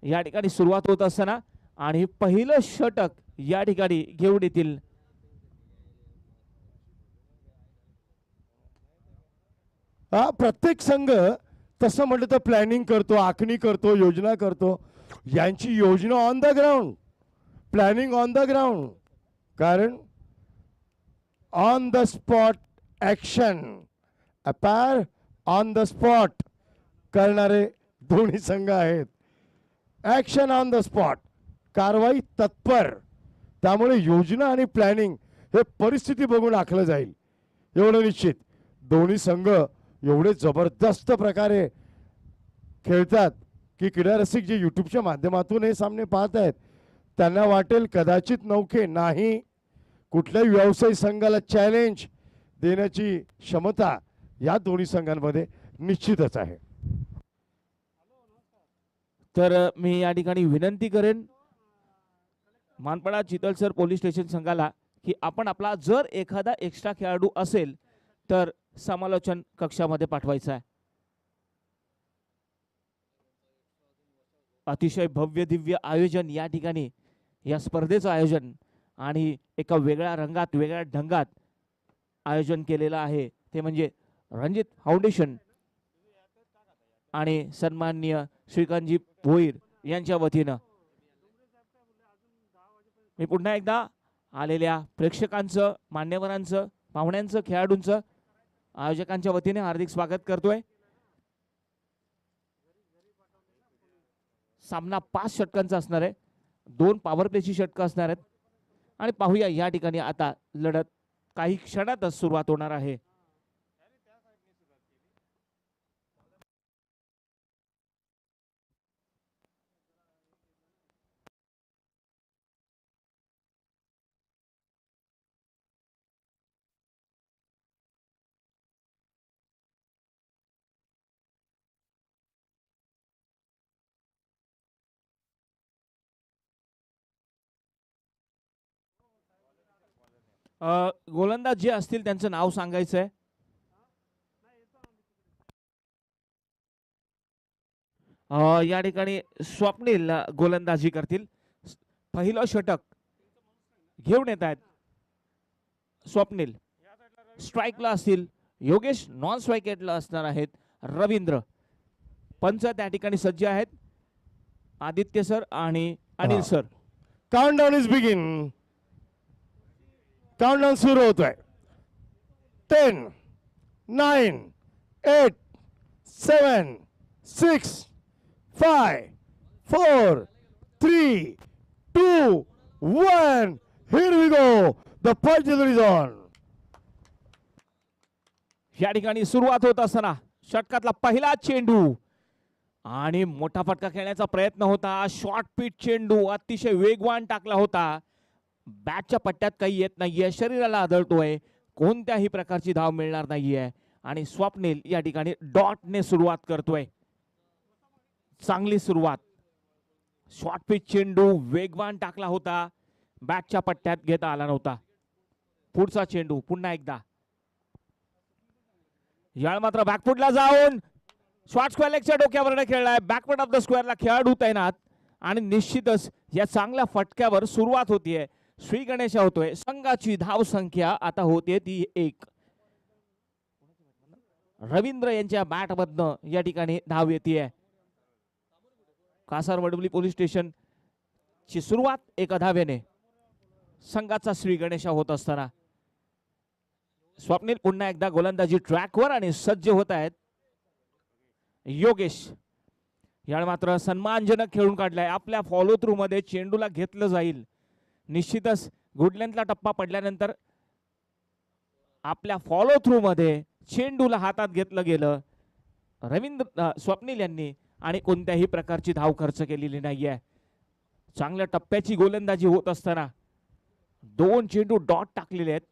या ठिकाणी सुरुवात होत असताना आणि पहिलं षटक या ठिकाणी घेऊन येतील प्रत्येक संघ तसं म्हटलं तर प्लॅनिंग करतो, आखणी करतो, योजना करतो. यांची योजना on the ground, planning on the ground. कारण ऑन द स्पॉट ॲक्शन, अपार ऑन द स्पॉट करणारे दोन्ही संघ आहेत. ॲक्शन ऑन द स्पॉट, कारवाई तत्पर. त्यामुळे योजना आणि प्लॅनिंग हे परिस्थिती बघून आखलं जाईल एवढं निश्चित. दोन्ही संघ एवढे जबरदस्त प्रकारे खेळतात की क्रीडा रसिक जे यूट्यूबच्या माध्यमातून हे सामने पाहत आहेत त्यांना वाटेल कदाचित नौखे नाही. कुठल्याही व्यावसायिक संघाला चॅलेंज देण्याची क्षमता या दोन्ही संघांमध्ये निश्चितच आहे. तर मी या ठिकाणी विनंती करेन मानपडा चितलसर पोलीस स्टेशन संघाला की आपण आपला जर एखादा एक्स्ट्रा खेळाडू असेल तर समालोचन कक्षामध्ये पाठवायचा आहे. अतिशय भव्य दिव्य आयोजन या ठिकाणी या स्पर्धेचं आयोजन आणि एका वेगळ्या रंगात वेगळ्या ढंगात आयोजन केलेलं आहे ते म्हणजे रणजित फाउंडेशन आणि सन्माननीय श्रीकांतजी भोईर यांच्या वतीनं. मी पुन्हा एकदा आलेल्या प्रेक्षकांचं, मान्यवरांचं, पाहुण्यांचं, खेळाडूंचं आयोजकांच्या वतीने हार्दिक स्वागत करतोय. सामना 5 षटकांचा असणार आहे, 2 पॉवर प्लेची षटकं असणार आहेत आणि पाहूया या ठिकाणी आता लढत काही क्षणातच सुरुवात होणार आहे. गोलंदाज जे असतील त्यांचं नाव सांगायचं आहे. या ठिकाणी स्वप्नील गोलंदाजी करतील. पहिलं षटक घेऊन येत आहेत स्वप्नील. स्ट्राईकला असतील योगेश, नॉन स्ट्राईकला असणार आहेत रवींद्र. पंच त्या ठिकाणी सज्ज आहेत आदित्य सर आणि Anil sir. Countdown is begin. Countdown सुरू होतोय. 10, 9, 8, 7, 6, 5, 4, 3, 2, 1. Here we go. The punch is on. या ठिकाणी सुरुवात होत असताना षटकातला पहिला चेंडू आणि मोठा फटका खेळण्याचा प्रयत्न होता. शॉर्ट पिच चेंडू अतिशय वेगवान टाकला होता. बॅटच्या पट्ट्यात काही येत नाहीये, शरीराला आदळतोय, कोणत्याही प्रकारची धाव मिळणार नाहीये आणि स्वप्नील या ठिकाणी डॉटने सुरुवात करतोय. चांगली सुरुवात. शॉर्ट पिच चेंडू वेगवान टाकला होता, बॅटच्या पट्ट्यात घेता आला नव्हता. पुढचा चेंडू पुन्हा एकदा. याळ मात्र बॅकफुटला जाऊन शॉर्ट स्क्वेअर लेगच्या डोक्यावर खेळलाय. बॅकवर्ड ऑफ द स्क्वेअरला खेळाडू तैनात आणि निश्चितच या चांगल्या फटक्यावर सुरुवात होतीये. श्री गणेश होतोय. संघाची धाव संख्या आता होते ती 1. रवींद्र यांच्या बॅट मधनं या ठिकाणी धाव येते. कासार वडवली पोलीस स्टेशन ची सुरुवात एका धावेने संघाचा श्री गणेश होत असताना स्वप्नील पुन्हा एकदा गोलंदाजी ट्रॅकवर आणि सज्ज होत आहेत. योगेश याला मात्र सन्मानजनक खेळून काढलाय. आपल्या फॉलो थ्रू मध्ये चेंडूला घेतलं जाईल. निश्चितच गुडलेंथला टप्पा पडल्यानंतर आपल्या फॉलो थ्रू मध्ये चेंडूला हातात घेतलं गेलं रवींद्र स्वप्नील यांनी आणि कोणत्याही प्रकारची धाव खर्च केलेली नाहीये. चांगल्या टप्प्याची गोलंदाजी होत असताना 2 चेंडू डॉट टाकलेले आहेत,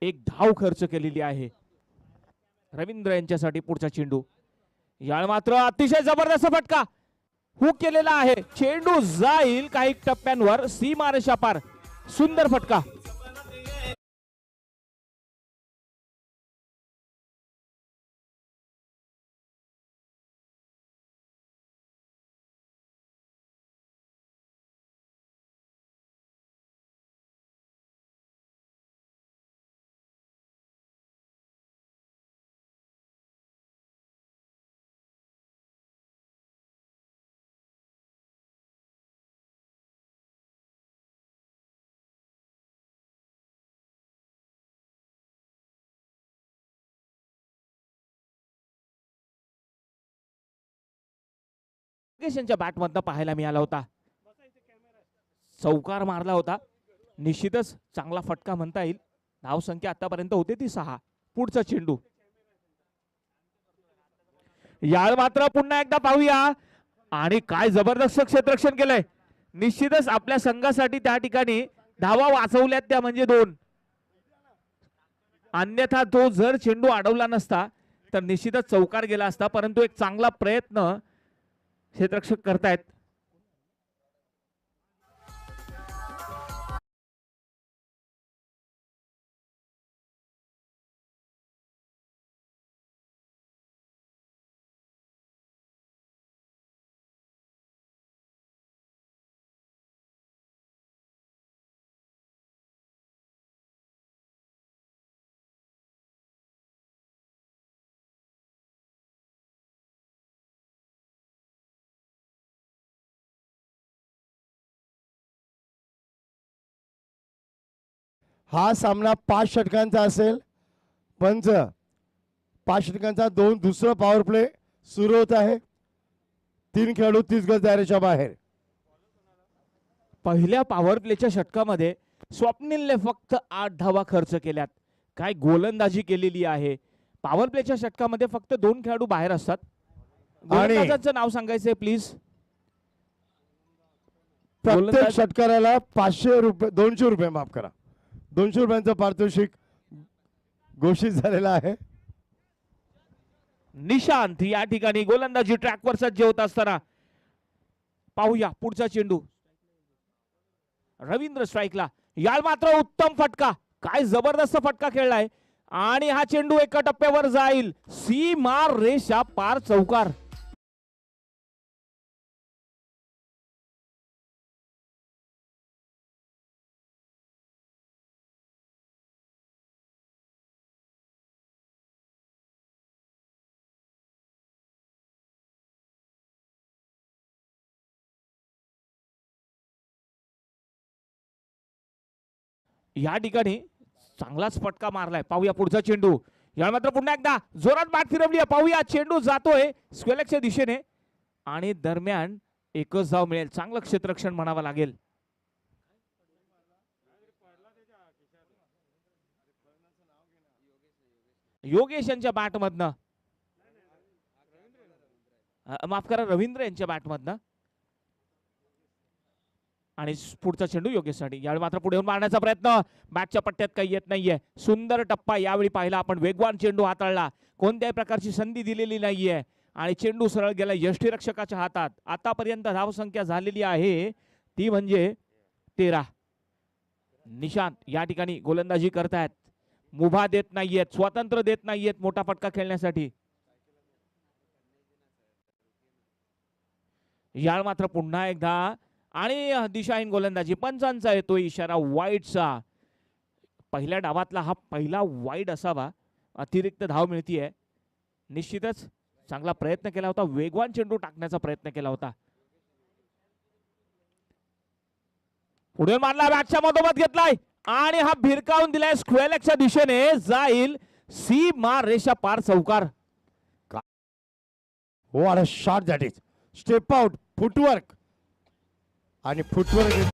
1 धाव खर्च केलेली आहे. रवींद्र यांच्यासाठी पुढचा चेंडू. याळ मात्र अतिशय जबरदस्त फटका हुक केलेला आहे. चेंडू जाईल काही टप्प्यांवर सीमारेषा पार. सुंदर फटका. योगेशच्या बॅटमधनं पाहायला मिळाला होता. चौकार मारला होता. निश्चितच चांगला फटका म्हणता येईल. धाव संख्या आतापर्यंत होते ती 6. पुढचा चेंडू याळ मात्र पुन्हा एकदा पाहूया. आणि काय जबरदस्त क्षेत्ररक्षण केलंय. निश्चितच आपल्या संघासाठी त्या ठिकाणी धावा वाचवल्यात त्या म्हणजे 2. अन्यथा तो जर चेंडू अडवला नसता तर निश्चितच चौकार गेला असता. परंतु एक चांगला प्रयत्न क्षेत्ररक्षक करतायत. हा सामना 5 षटकांचा असेल. पंच 5 षटकांचा 2 दुसरा पॉवर प्ले सुरू होत आहे. 3 खेळाडू 30 गज दायऱ्याच्या बाहेर. पहिल्या पॉवर प्लेच्या षटकामध्ये स्वप्नीलने फक्त 8 धावा खर्च केल्यात. काय गोलंदाजी केलेली आहे. पॉवर प्लेच्या षटकामध्ये फक्त 2 खेळाडू बाहेर असतात. गोलंदाजाचं नाव सांगायचंय प्लीज. प्रत्येक षटकाराला 500 रुपये 200 रुपये माफ करा 200 रुपयांचा पारितोषिक घोषित झालेला आहे. निशांत या ठिकाणी गोलंदाजी ट्रॅकवर सज्ज होत असताना पाहूया पुढचा चेंडू. रवींद्र स्ट्राईकला. याल मात्र उत्तम फटका. काय जबरदस्त फटका खेळलाय. आणि हा चेंडू एका टप्प्यावर जाईल. सीमा रेषा पार चौकार. या ठिकाणी चांगलाच फटका मारलाय. पाहूया पुढचा चेंडू. या मात्र पुन्हा एकदा जोरात बॅट फिरवली. पाहूया चेंडू जातोय स्क्वेअरच्या दिशेने आणि दरम्यान एकच धाव मिळेल. चांगलं क्षेत्ररक्षण म्हणावं लागेल. योगेश यांच्या बॅटमधनं माफ करा रवींद्र यांच्या बॅटमधनं. आणि पुढचा चेंडू योगेशसाठी. यावेळी मात्र पुढे येऊन मारण्याचा प्रयत्न. बॅटच्या पट्ट्यात काही येत नाहीये. सुंदर टप्पा यावेळी पाहिला आपण. वेगवान चेंडू हाताळला. कोणत्याही प्रकारची संधी दिलेली नाहीये आणि चेंडू सरळ गेला यष्टीरक्षकाच्या हातात. आतापर्यंत धावसंख्या झालेली आहे ती म्हणजे 13. निशांत या ठिकाणी गोलंदाजी करतायत. मुभा देत नाहीयेत. स्वातंत्र्य देत नाहीयेत मोठा फटका खेळण्यासाठी. याळ मात्र पुन्हा एकदा आणि दिशाहीन गोलंदाजी. पंचांचा येतो इशारा वाईडचा. पहिल्या डावातला हा पहिला वाईड असावा. अतिरिक्त धाव मिळतीये. निश्चितच चांगला प्रयत्न केला होता. वेगवान चेंडू टाकण्याचा प्रयत्न केला होता. पुढे मारला. बॅटच्या मधोमध घेतलाय आणि हा भिरकावून दिलाय. स्क्वेअरच्या दिशेने जाईल. सीमा रेषा पार चौकार. What a shot that is. Step out footwork आणि फुटवर्क.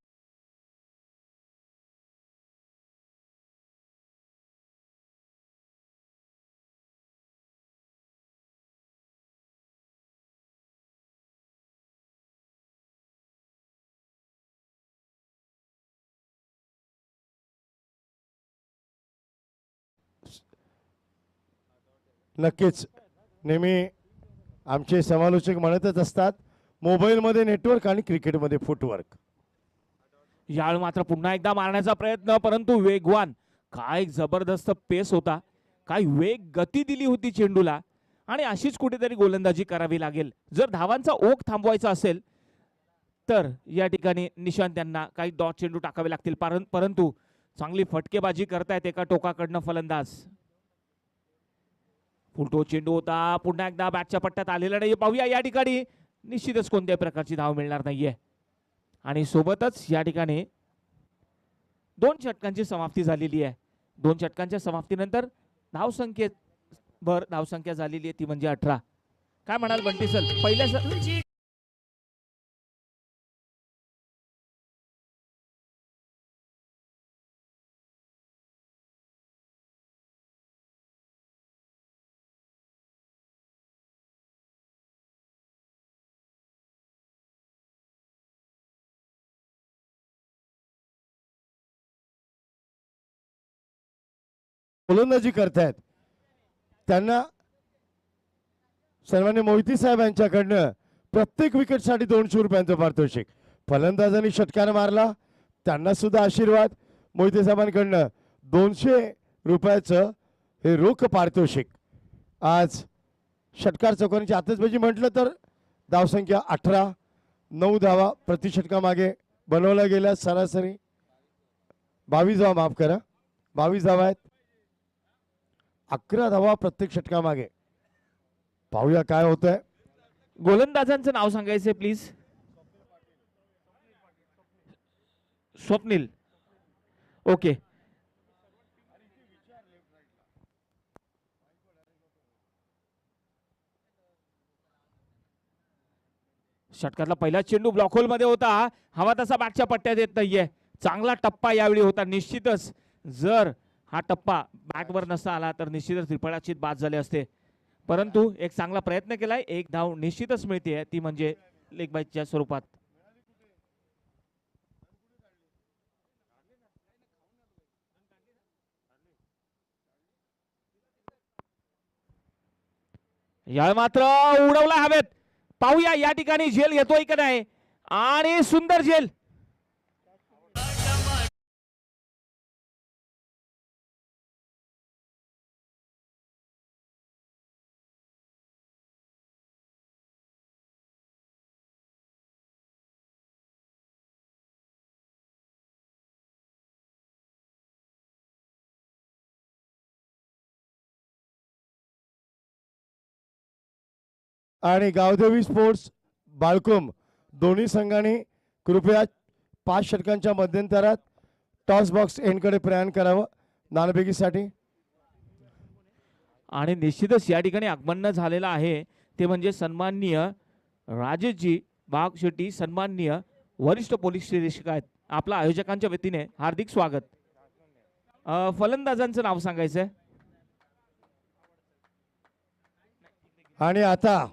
नक्कीच नेहमी आमचे समालोचक म्हणतच असतात मोबाईलमध्ये नेटवर्क आणि क्रिकेटमध्ये फुटवर्क. याळ मात्र पुन्हा एकदा मारण्याचा प्रयत्न परंतु वेगवान. काय जबरदस्त पेस होता. काय वेग गती दिली होती चेंडूला. आणि अशीच कुठेतरी गोलंदाजी करावी लागेल. जर धावांचा ओघ थांबवायचा असेल तर या ठिकाणी निशांत यांना काही डॉट चेंडू टाकावे लागतील. परंतु चांगली फटकेबाजी करतायत एका टोकाकडनं फलंदाज. फुलटो चेंडू होता. पुन्हा एकदा बॅटच्या पट्ट्यात आलेला नाही. पाहूया या ठिकाणी निश्चितच कोणत्याही प्रकारची धाव मिळणार नाहीये. आणि सोबतच या ठिकाणी 2 षटकांची समाप्ती झालेली आहे. 2 षटकांच्या समाप्तीनंतर धावसंख्या झालेली आहे ती म्हणजे 18. काय म्हणाल बंटी सर पहिल्या गोलंदाजी करतायत त्यांना सन्मान्य मोहिते साहेब यांच्याकडनं प्रत्येक विकेटसाठी 200 रुपयांचं पारितोषिक. फलंदाजांनी षटकार मारला त्यांना सुद्धा आशीर्वाद मोहिते साहेबांकडनं 200 रुपयाचं हे रोख पारितोषिक. आज षटकार चौकांची आतषबाजी म्हटलं तर धावसंख्या 18, 9 धावा प्रति षटकामागे बनवल्या गेल्या. सरासरी 22 धावा, माफ करा 22 धावा आहेत, 11 धावा प्रत्येक षटकामागे. पाहूया काय होतंय. गोलंदाजांचं नाव सांगायचंय प्लीज. स्वप्नील. ओके. षटकातला पहिला चेंडू ब्लॉक होल मध्ये होता. हवा तसा बॅटच्या पट्ट्यात येत नाहीये. चांगला टप्पा यावेळी होता. निश्चितच जर हा टप्पा बॅटवर नसता आला तर निश्चितच त्रिफळाचीत बाद झाले असते. परंतु एक चांगला प्रयत्न केलाय. एक धाव निश्चितच मिळते, ती म्हणजे लेग बाईटच्या स्वरूपात. या मात्र उडवला हवेत. पाहूया या ठिकाणी झेल घेतोय का नाही. आणि सुंदर झेल. आणि गावदेवी स्पोर्ट्स बाळकुम दोन्ही संघांनी कृपया 5 षटकांच्या मध्यंतरात टॉस बॉक्स एंडकडे प्रयाण करावं नाणेफेकीसाठी. आणि निश्चितच या ठिकाणी आगमन झालेला आहे ते म्हणजे सन्माननीय राजेशजी बाग शेट्टी, सन्माननीय वरिष्ठ पोलीस निरीक्षक आहेत. आपल्या आयोजकांच्या वतीने हार्दिक स्वागत. फलंदाजांचं नाव सांगायचंय. आणि आता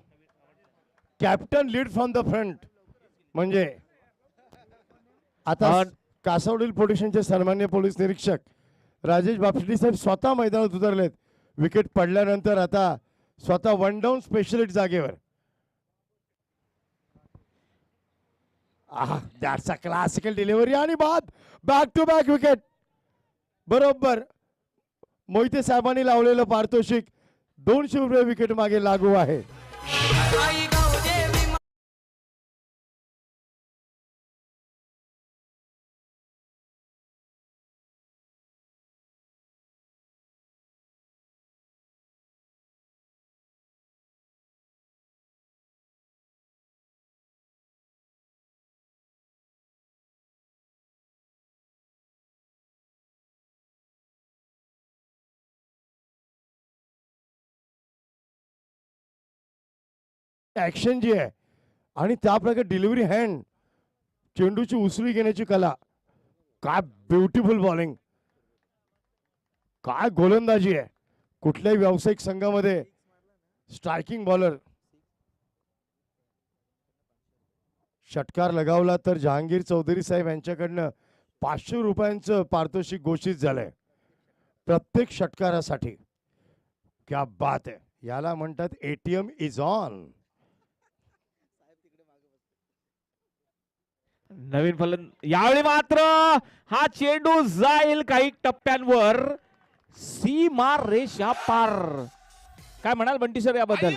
captain lead from the front म्हणजे आता कासवडील पोलिसांचे सन्मान्य पोलीस निरीक्षक राजेश बापशेट्टी साहेब स्वतः मैदानात उतरलेत. विकेट पडल्यानंतर आता स्वतः वन डाऊन स्पेशलिस्ट जागेवर. दॅट्स अ क्लासिकल डिलिव्हरी आणि बाद. Back to back wicket. बरोबर मोहिते साहेबांनी लावलेलं पारितोषिक 200 रुपये विकेट मागे लागू आहे. ऍक्शन जी आहे आणि त्याप्रकारे डिलिव्हरी हँड चेंडूची उसळी घेण्याची कला. काय ब्युटिफुल बॉलिंग, काय गोलंदाजी आहे. कुठल्याही व्यावसायिक संघामध्ये स्ट्रायकिंग बॉलर. षटकार लगावला तर जहांगीर चौधरी साहेब यांच्याकडनं 500 रुपयांचं पारितोषिक घोषित झालंय प्रत्येक षटकारासाठी. क्या बात आहे. याला म्हणतात एटीएम इज ऑन. नवीन यावेळी मात्र हा चेंडू जाईल काही टप्प्यांवर सीमा रेषा पार. काय म्हणाल बंटी सर याबद्दल.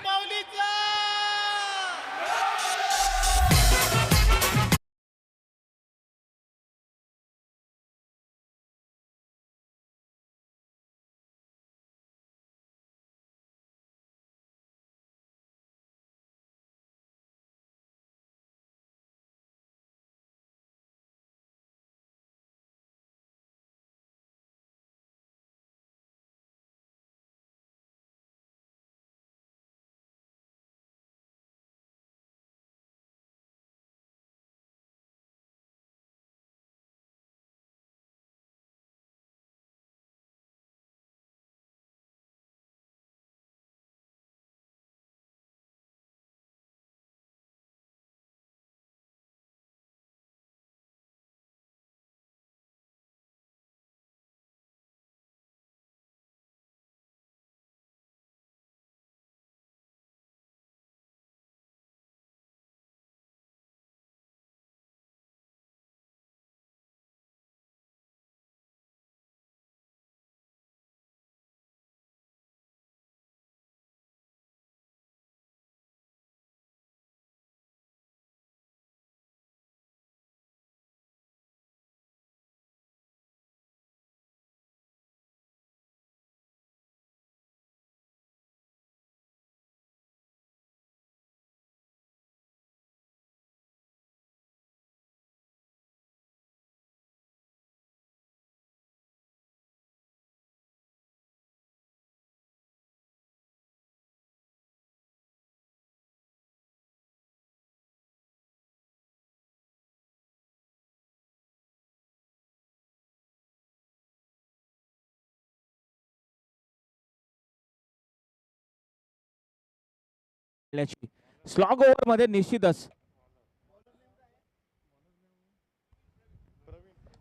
खेळण्याची. स्लॉग ओव्हर मध्ये निश्चितच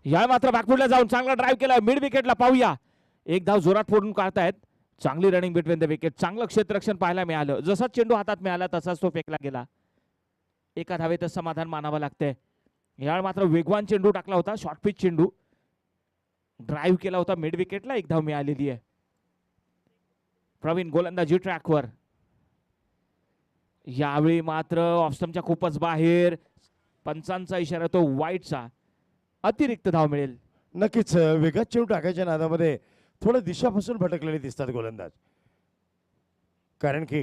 या मात्र बॅकफुटला जाऊन चांगला ड्राईव्ह केला मिड विकेटला. पाहूया एक धाव जोरात फोडून काढतायत. चांगली रनिंग बिटवीन द विकेट. चांगलं क्षेत्ररक्षण पाहायला मिळालं. जसा चेंडू हातात मिळाला तसाच तो फेकला गेला. एका धावेतच समाधान मानावं लागतंय. यावेळी मात्र वेगवान चेंडू टाकला होता. शॉर्ट पिच चेंडू ड्राईव्ह केला होता मिड विकेटला. एक धाव मिळालेली आहे. प्रवीण गोलंदाजी ट्रॅकवर. यावेळी मात्र ऑफस्टमच्या खूपच बाहेर. पंचांचा इशारा तो वाईटचा. अतिरिक्त धाव मिळेल. नक्कीच वेगात चेंडू टाकायच्या नादामध्ये थोडं दिशापासून भटकलेले दिसतात गोलंदाज. कारण की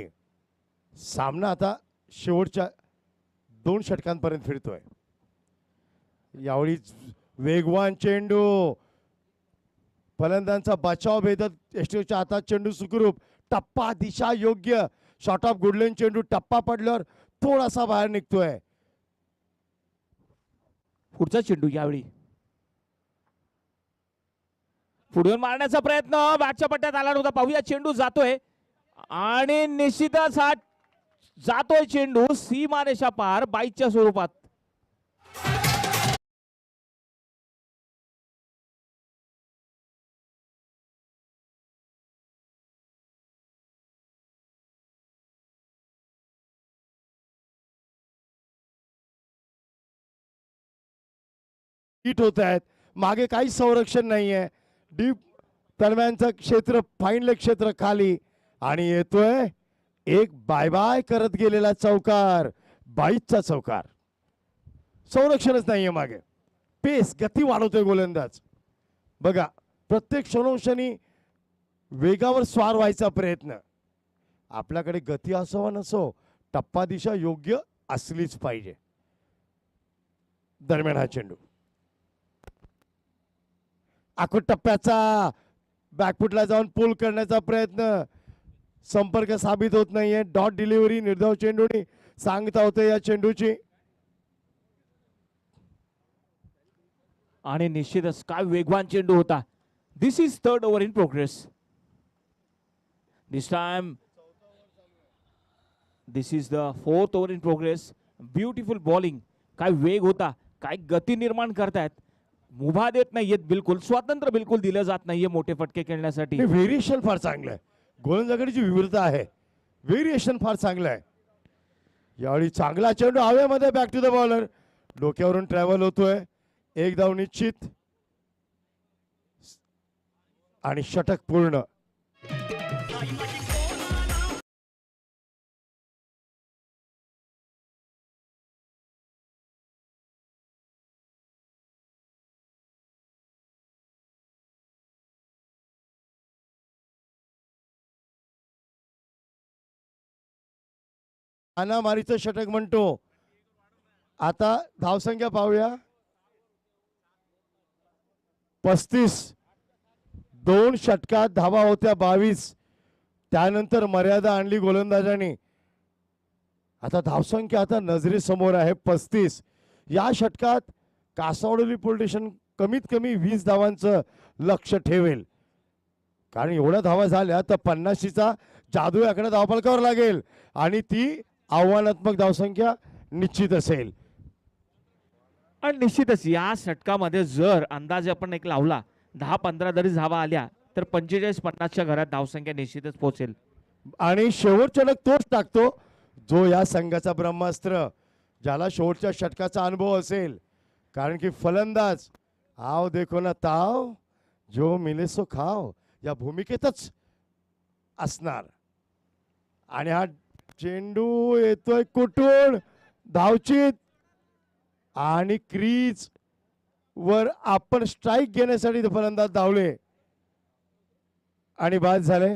सामना आता शेवटच्या 2 षटकांपर्यंत फिरतोय. यावेळी वेगवान चेंडू. फलंदाजांचा बचाव भेदत एसटीच्या हातात चेंडू सुखरूप. टप्पा दिशा योग्य. शॉर्ट ऑफ गुडलेन चेंडू टप्पा पडल्यावर थोडासा बाहेर निघतोय. पुढचा चेंडू यावेळी पुढून मारण्याचा प्रयत्न बॅटच्या पट्ट्यात आला नव्हता. पाहूया चेंडू जातोय आणि निश्चितच हा जातोय चेंडू सीमारेषा पार बाईकच्या स्वरूपात. हिट होत आहेत. मागे काहीच संरक्षण नाहीये. डीप दरम्यानचं क्षेत्र फाईनले क्षेत्र खाली आणि येतोय एक बाय बाय करत गेलेला चौकार. 22चा चौकार. संरक्षणच नाहीये मागे. पेस गती वाढवतोय गोलंदाज. बघा प्रत्येक क्षणोक्षणी वेगावर स्वार व्हायचा प्रयत्न. आपल्याकडे गती असो नसो टप्पा दिशा योग्य असलीच पाहिजे. दरम्यान हा चेंडू आखूड टप्प्याचा बॅकफुटला जाऊन पुल करण्याचा प्रयत्न. संपर्क साबित होत नाहीये. डॉट डिलिव्हरी निर्धाव चेंडूनी सांगता होते या चेंडूची. आणि निश्चितच काय वेगवान चेंडू होता. This is third over in progress. This time this is the fourth over in progress. Beautiful bowling. काय वेग होता. काय गती निर्माण करतायत. मुभा देत नाहीयेत बिलकुल. स्वातंत्र्य बिलकुल दिलं जात नाहीये मोठे फटके खेळण्यासाठी. व्हेरिएशन फार चांगलं आहे. गोलंदाजाकडे जी विविधता आहे व्हेरिएशन फार चांगलं आहे. यावेळी चांगला चेंडू हवेमध्ये बॅक टू द बॉलर. डोक्यावरून ट्रॅव्हल होतोय. एक धाव निश्चित आणि षटक पूर्ण. अनामारीचं षटक म्हणतो. आता धावसंख्या पाहूया. 35. 2 षटकात धावा होत्या 22. त्यानंतर मर्यादा आणली गोलंदाजांनी. आता धावसंख्या आता नजरेसमोर आहे 35. या षटकात कासावडोली पोलीस स्टेशन कमीत कमी 20 धावांचं लक्ष ठेवेल. कारण एवढ्या धावा झाल्या तर 50चा जादू याकडे धावफलकावर लागेल आणि ती आव्हानात्मक धावसंख्या निश्चित असेल. आणि निश्चितच या षटकामध्ये जर अंदाज आपण एक लावला 10-15 जरी धावा आल्या तर 45-50च्या घरात धावसंख्या निश्चितच पोहोचेल. आणि शेवटचा षटक तोच टाकतो जो या संघाचा ब्रह्मास्त्र, ज्याला शेवटच्या षटकाचा अनुभव असेल. कारण की फलंदाज आओ देखो ना ताव जो मिले सो खाव या भूमिकेतच असणार. आणि हा चेंडू येतोय कुठून. धावचीत आणि क्रीज वर आपण स्ट्राईक घेण्यासाठी फलंदाज धावले आणि बाद झाले.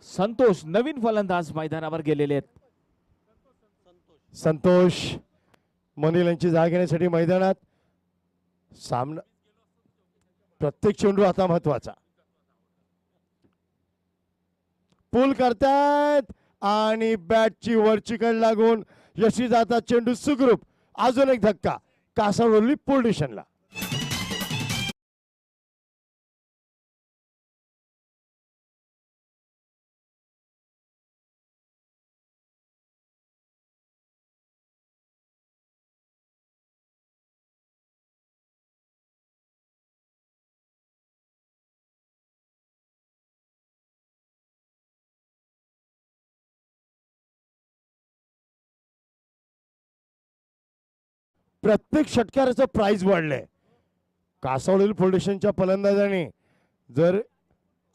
संतोष नवीन फलंदाज मैदानावर गेलेले आहेत. संतोष मनील यांची जागा घेण्यासाठी मैदानात. सामना प्रत्येक चेंडू आता महत्वाचा. पूल करतायत आणि बॅटची वरची कड लागून यशी जातात. चेंडू सुखरूप. अजून एक धक्का. कासावली पोझिशनला. प्रत्येक षटकाराचं प्राइस वाढलंय. कासावली फाउंडेशनच्या फलंदाजाने जर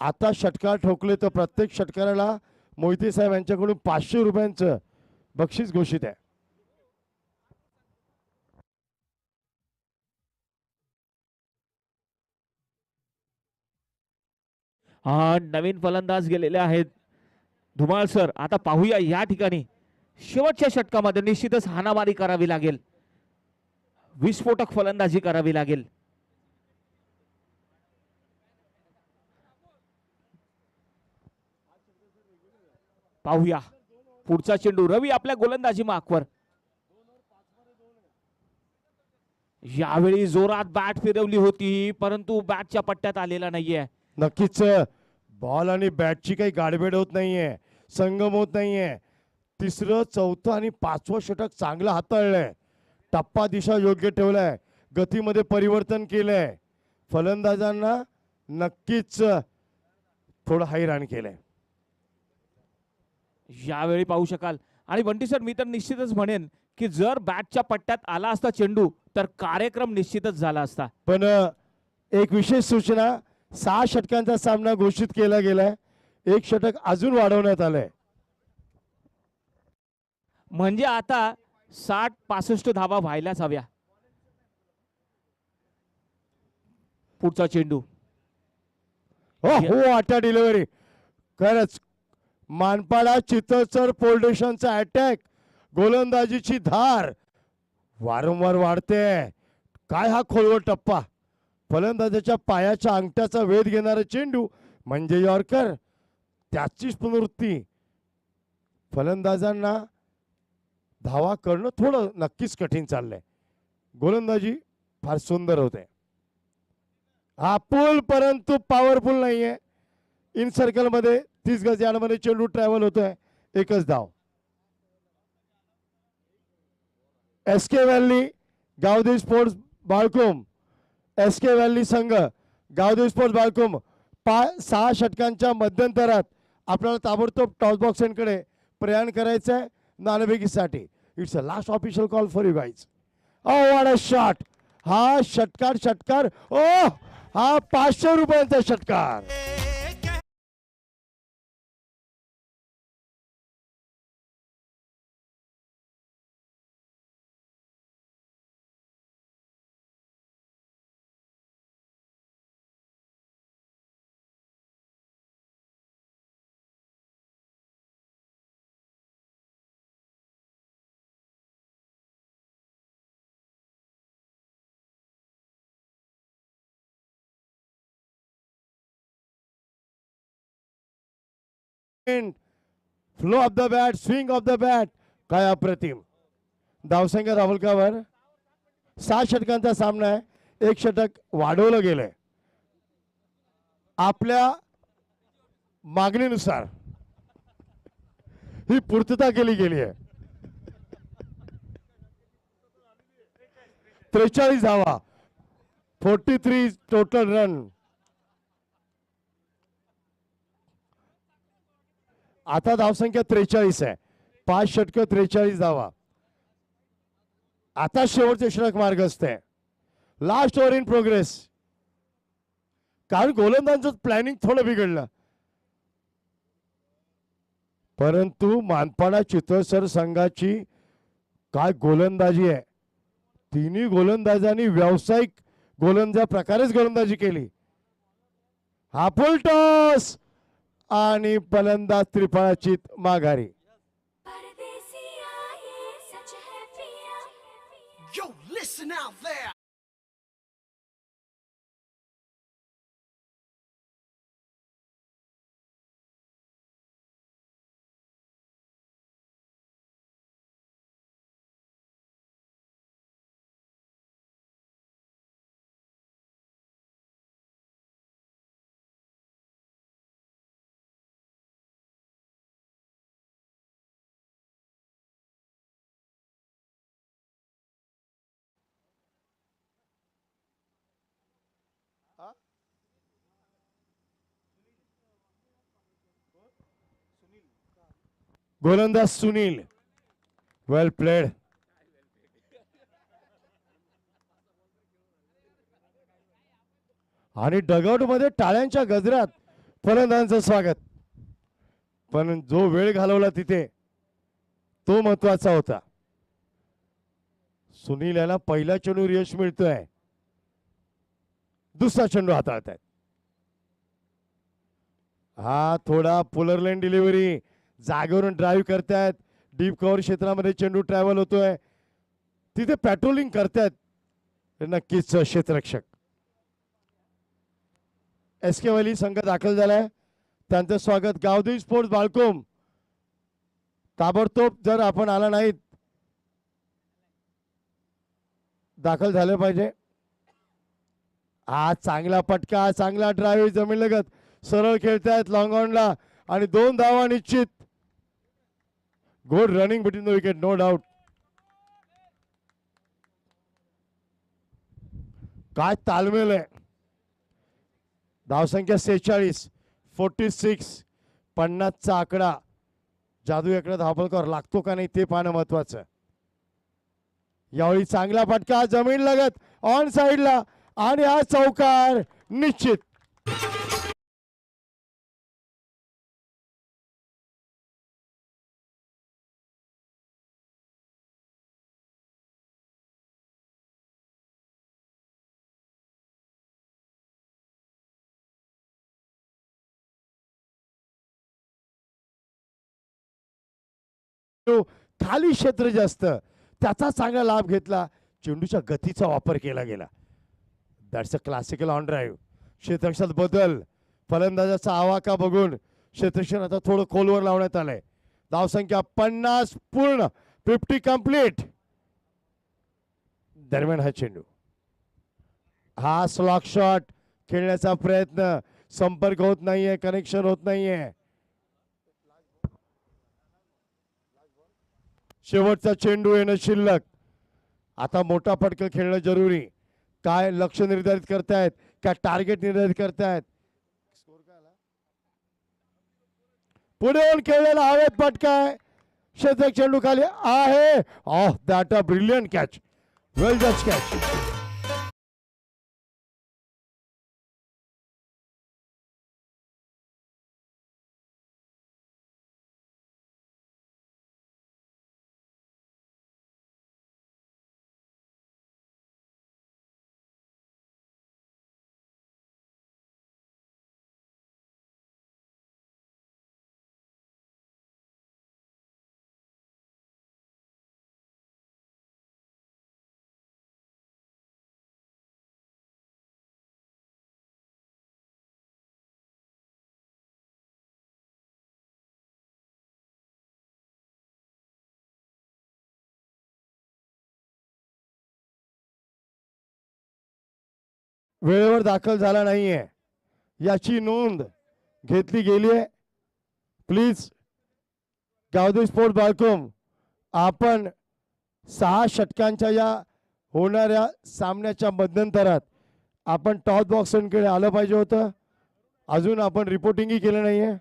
आता षटकार ठोकले तर प्रत्येक षटकाराला मोहिते साहेब यांच्याकडून 500 रुपयांचं बक्षीस घोषित आहे. हा नवीन फलंदाज गेलेले आहेत धुमाळ सर. आता पाहूया या ठिकाणी शेवटच्या षटकामध्ये निश्चितच हाणामारी करावी लागेल. विस्फोटक फलंदाजी करावी लागेल. पाहूया पुढचा चेंडू. रवी आपल्या गोलंदाजी मार्कवर. यावेळी जोरात बॅट फिरवली होती परंतु बॅटच्या पट्ट्यात आलेला नाहीये. नक्कीच बॉल आणि बॅटची काही गाडबेड होत नाहीये. संगम होत नाहीये. तिसरं चौथं आणि पाचवं षटक चांगलं हाताळलंय. टप्पा दिशा योग्य ठेवलाय. गतीमध्ये परिवर्तन केलंय. फलंदाजांना नक्कीच थोडं हैराण केलंय. यावेळी पाहू शकाल. आणि बंटी सर मी तर निश्चितच म्हणेन की जर बॅटच्या पट्ट्यात आला असता चेंडू तर कार्यक्रम निश्चितच झाला असता. पण एक विशेष सूचना. 6 षटकांचा सामना घोषित केला गेलाय. एक षटक अजून वाढवण्यात आलंय. म्हणजे आता 60-65 धावा व्हायलाच हव्या. पुढचा चेंडू. हो अट्टा डिलिव्हरी. खरंच मानपाडा चितळसर फाउंडेशनचा अटॅक. गोलंदाजीची धार वारंवार वाढते. काय हा खोलवर टप्पा. फलंदाजाच्या पायाच्या अंगठ्याचा वेध घेणारा चेंडू म्हणजे यॉर्कर. त्याचीच पुनरुक्ती. फलंदाजांना धावा करणं थोडं नक्कीच कठीण चाललंय. गोलंदाजी फार सुंदर होते. हा पूल परंतु पॉवरफुल नाहीये. इन सर्कल मध्ये 30 गज यार्डमध्ये चेंडू ट्रॅव्हल होतोय. एकच धाव. SK valley Gavdevi sports Balkum. SK valley संघ गावदेवी स्पोर्ट्स बाळकुम 6 षटकांच्या मध्यंतरात आपल्याला ताबडतोब टॉस बॉक्सकडे प्रयाण करायचं आहे नाणेफेकीसाठी. It's a last official call for you guys. What a shot. हा षटकार. हा 500 रुपयांचा षटकार. Flow off the bat. Swing off the bat. काय अप्रतिम. धावसंख्या धावलकावर 6 षटकांचा सामना आहे. एक षटक वाढवलं गेलंय आपल्या मागणीनुसार. ही पूर्तता केली गेली आहे. 43 धावा. 43 टोटल रन. आता धावसंख्या 43 आहे. 5 षटक 43 धावा. आता शेवटचे षटक मार्गस्थ आहे. Last over in progress. कारण गोलंदाजांचं प्लॅनिंग थोडं बिघडलं परंतु मानपाडा चितळसर संघाची काय गोलंदाजी आहे. तिन्ही गोलंदाजांनी व्यावसायिक गोलंदाज प्रकारेच गोलंदाजी केली. हा फुल टॉस आणि फलंदाज त्रिफळाचीत माघारी. Yo, listen out there. गोलंदाज सुनील, वेल प्लेड. आणि डगआउट मध्ये टाळ्यांच्या गजरात फलंदाजांचं स्वागत. पण जो वेळ घालवला तिथे तो महत्वाचा होता. सुनील याला पहिल्या चेंडूवर यश मिळतोय, दुसरा चेंडू हाताळतायत. हा थोडा पुलर लाईन डिलिव्हरी, जागेवरून ड्राईव्ह करतायत. डीप कव्हर क्षेत्रामध्ये चेंडू ट्रॅव्हल होतोय, तिथे पॅट्रोलिंग करतायत नक्कीच क्षेत्ररक्षक. एस के वली संघ दाखल झालाय, त्यांचं स्वागत. गावदेवी स्पोर्ट्स बाळकोम ताबडतोब जर आपण आला नाहीत दाखल झालं पाहिजे. हा चांगला पटका, चांगला ड्राईव्ह, जमीन लगत सरळ खेळतायत लॉंग ऑनला आणि 2 धावा निश्चित. Good running between the wicket, no doubt. काय तालमेल आहे. धावसंख्या 46, 46, 50चा आकडा. जादू याकडे धावपळकर लागतो का नाही ते पाहणं महत्वाचं. यावेळी चांगला फटका जमीन लगत ऑन साइडला आणि हा चौकार निश्चित. खाली क्षेत्र जास्त, त्याचा चांगला लाभ घेतला. चेंडूच्या गतीचा वापर केला गेला. That's a classical on drive. क्षेत्रक्षात बदल, फलंदाजाचा आवाका बघून क्षेत्रक्षण आता थोडं खोलवर लावण्यात आलंय. धावसंख्या 50 पूर्ण, 50 कंप्लीट. दरम्यान हा चेंडू, हा स्लॉक शॉट खेळण्याचा प्रयत्न, संपर्क होत नाहीये, कनेक्शन होत नाहीये. शेवटचा चेंडू येणं शिल्लक. आता मोठा फटका खेळणं जरुरी. काय लक्ष निर्धारित करतायत, काय टार्गेट निर्धारित करतायत. पुढे येऊन खेळलेला हवेत फटकाय, क्षेत्ररक्षक चेंडू खाली आहे. Off that a brilliant catch, well जज कॅच. वेळेवर दाखल झाला नाहीये याची नोंद घेतली गेली आहे. प्लीज गावदेवी स्पोर्ट्स बाळकोम, आपण 6 षटकांच्या या होणाऱ्या सामन्याच्या मध्यंतरात आपण टॉस बॉक्सकडे आलं पाहिजे होतं. अजून आपण रिपोर्टिंगही केलं नाहीये.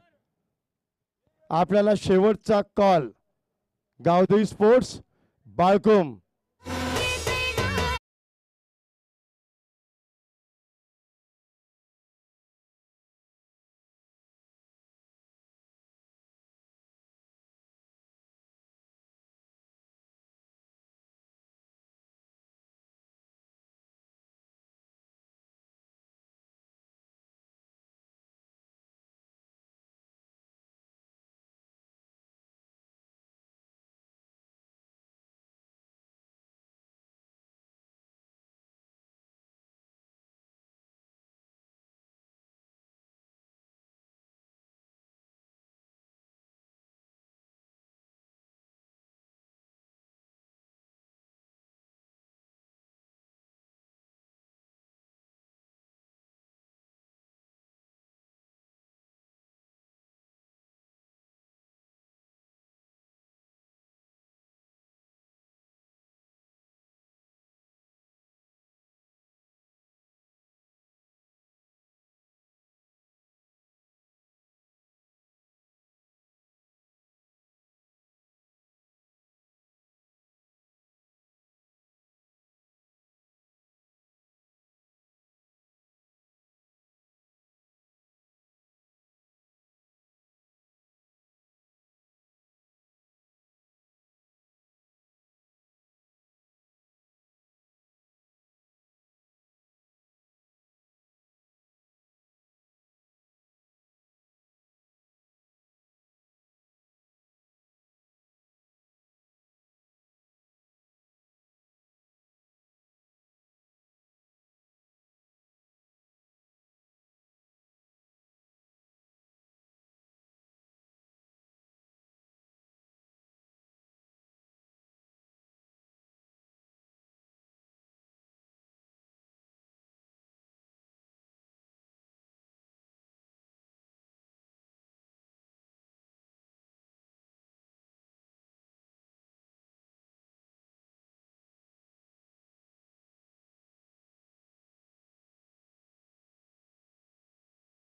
आपल्याला शेवटचा कॉल गावदेवी स्पोर्ट्स बाळकोम.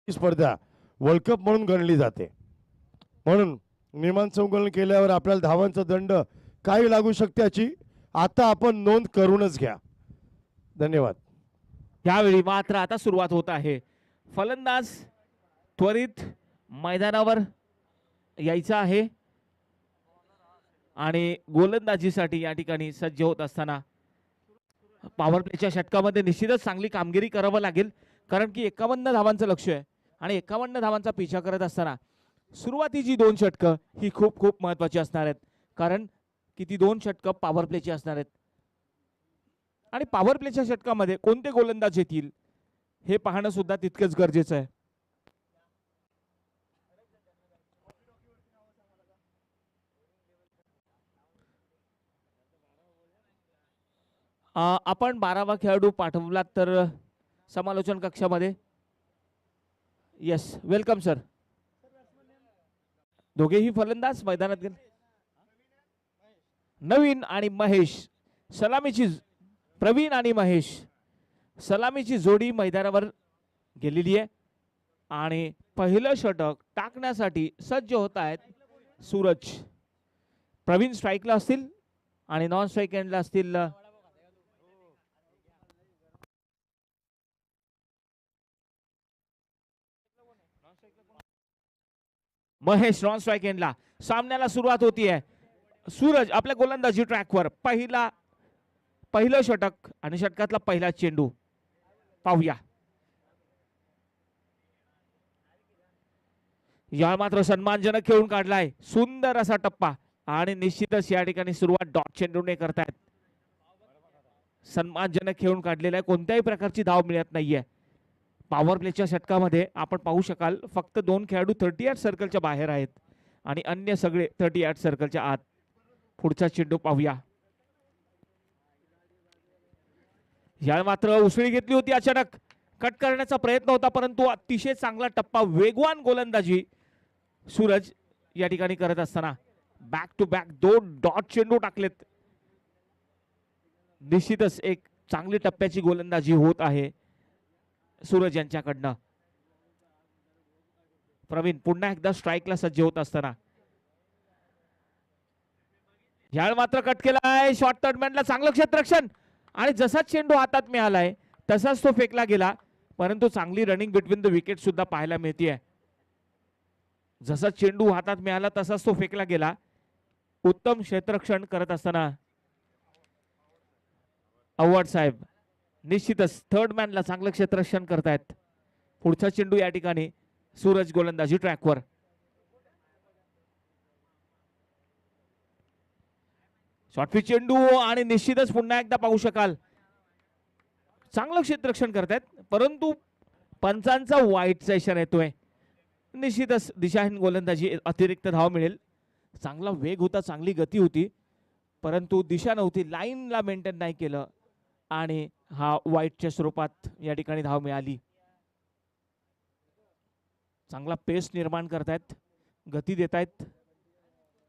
ही स्पर्धा वर्ल्ड कप म्हणून गणली जाते. म्हणून नियमांचं उल्लंघन केल्यावर आपल्याला धावांचा दंड काय लागू शकते याची आता आपण नोंद करूनच घ्या. धन्यवाद. यावेळी मात्र आता सुरुवात होत आहे. फलंदाज त्वरित मैदानावर यायचा आहे आणि गोलंदाजीसाठी या ठिकाणी सज्ज होत असताना पॉवर प्लेच्या षटकामध्ये निश्चितच चांगली कामगिरी करावं लागेल, कारण की 51 धावांचं लक्ष्य आहे आणि 51 धावांचा पिछा करत असताना सुरुवातीची 2 षटकं ही खूप खूप महत्वाची असणार आहेत, कारण की ती 2 षटकं पॉवर प्लेची असणार आहेत आणि पॉवर प्लेच्या षटकामध्ये कोणते गोलंदाज येतील हे पाहणं सुद्धा तितकंच गरजेचं आहे. आपण 12वा खेळाडू पाठवलात तर समालोचन कक्षामध्ये. Yes, welcome sir. दोघेही फलंदाज मैदानात गेले. नवीन आणि महेश सलामीची, प्रवीण आणि महेश सलामीची जोडी मैदानावर गेलेली आहे आणि पहिलं षटक टाकण्यासाठी सज्ज होत आहेत सूरज. प्रवीण स्ट्राईकला असतील आणि नॉन स्ट्राईक एंडला असतील महेश. नॉन स्ट्राईक एंडला सामन्याला सुरुवात होतीये. सूरज आपल्या गोलंदाजी ट्रॅकवर पहिलं षटक आणि षटकातला पहिला चेंडू पाहूया. या मात्र सन्मानजनक खेळून काढलाय, सुंदर असा टप्पा आणि निश्चितच या ठिकाणी सुरुवात डॉट चेंडूने करतायत. सन्मानजनक खेळून काढलेला आहे, कोणत्याही प्रकारची धाव मिळत नाहीये. पॉवर प्लेच्या षटकामध्ये आपण पाहू शकाल फक्त 2 खेळाडू 38 सर्कलच्या बाहेर आहेत आणि अन्य सगळे 38 सर्कलच्या आत. पुढचा चेंडू पाहूया. या मात्र उसळी घेतली होती, अचानक कट करण्याचा प्रयत्न होता, परंतु अतिशय चांगला टप्पा, वेगवान गोलंदाजी सूरज या ठिकाणी करत असताना बॅक टू बॅक 2 डॉट चेंडू टाकलेत. निश्चितच एक चांगली टप्प्याची गोलंदाजी होत आहे सूरज यांच्याकडनं. प्रवीण पुन्हा एकदा स्ट्राईकला सज्ज होत असताना यावेळी मात्र कट केलाय. शॉर्ट थर्ड मॅनला चांगलं क्षेत्ररक्षण आणि जसा चेंडू हातात मिळालाय तसाच तो फेकला गेला, परंतु चांगली रनिंग बिटवीन द विकेट सुद्धा पाहायला मिळते. जसा चेंडू हातात मिळाला तसाच तो फेकला गेला. उत्तम क्षेत्ररक्षण करत असताना आव्हाड साहेब निश्चितच थर्ड मॅनला चांगलं क्षेत्ररक्षण करतायत. पुढचा चेंडू या ठिकाणी सूरज गोलंदाजी ट्रॅकवर. शॉर्टपिच चेंडू आणि निश्चितच पुन्हा एकदा पाहू शकाल चांगलं क्षेत्ररक्षण करतायत, परंतु पंचांचा वाईटचा इशारा येतोय. निश्चितच दिशाहीन गोलंदाजी, अतिरिक्त धाव मिळेल. चांगला वेग होता, चांगली गती होती, परंतु दिशा नव्हती, लाईनला मेंटेन नाही केलं आणि हा वाईटच्या स्वरूपात या ठिकाणी धाव मिळाली. चांगला पेस निर्माण करतायत, गती देतायत.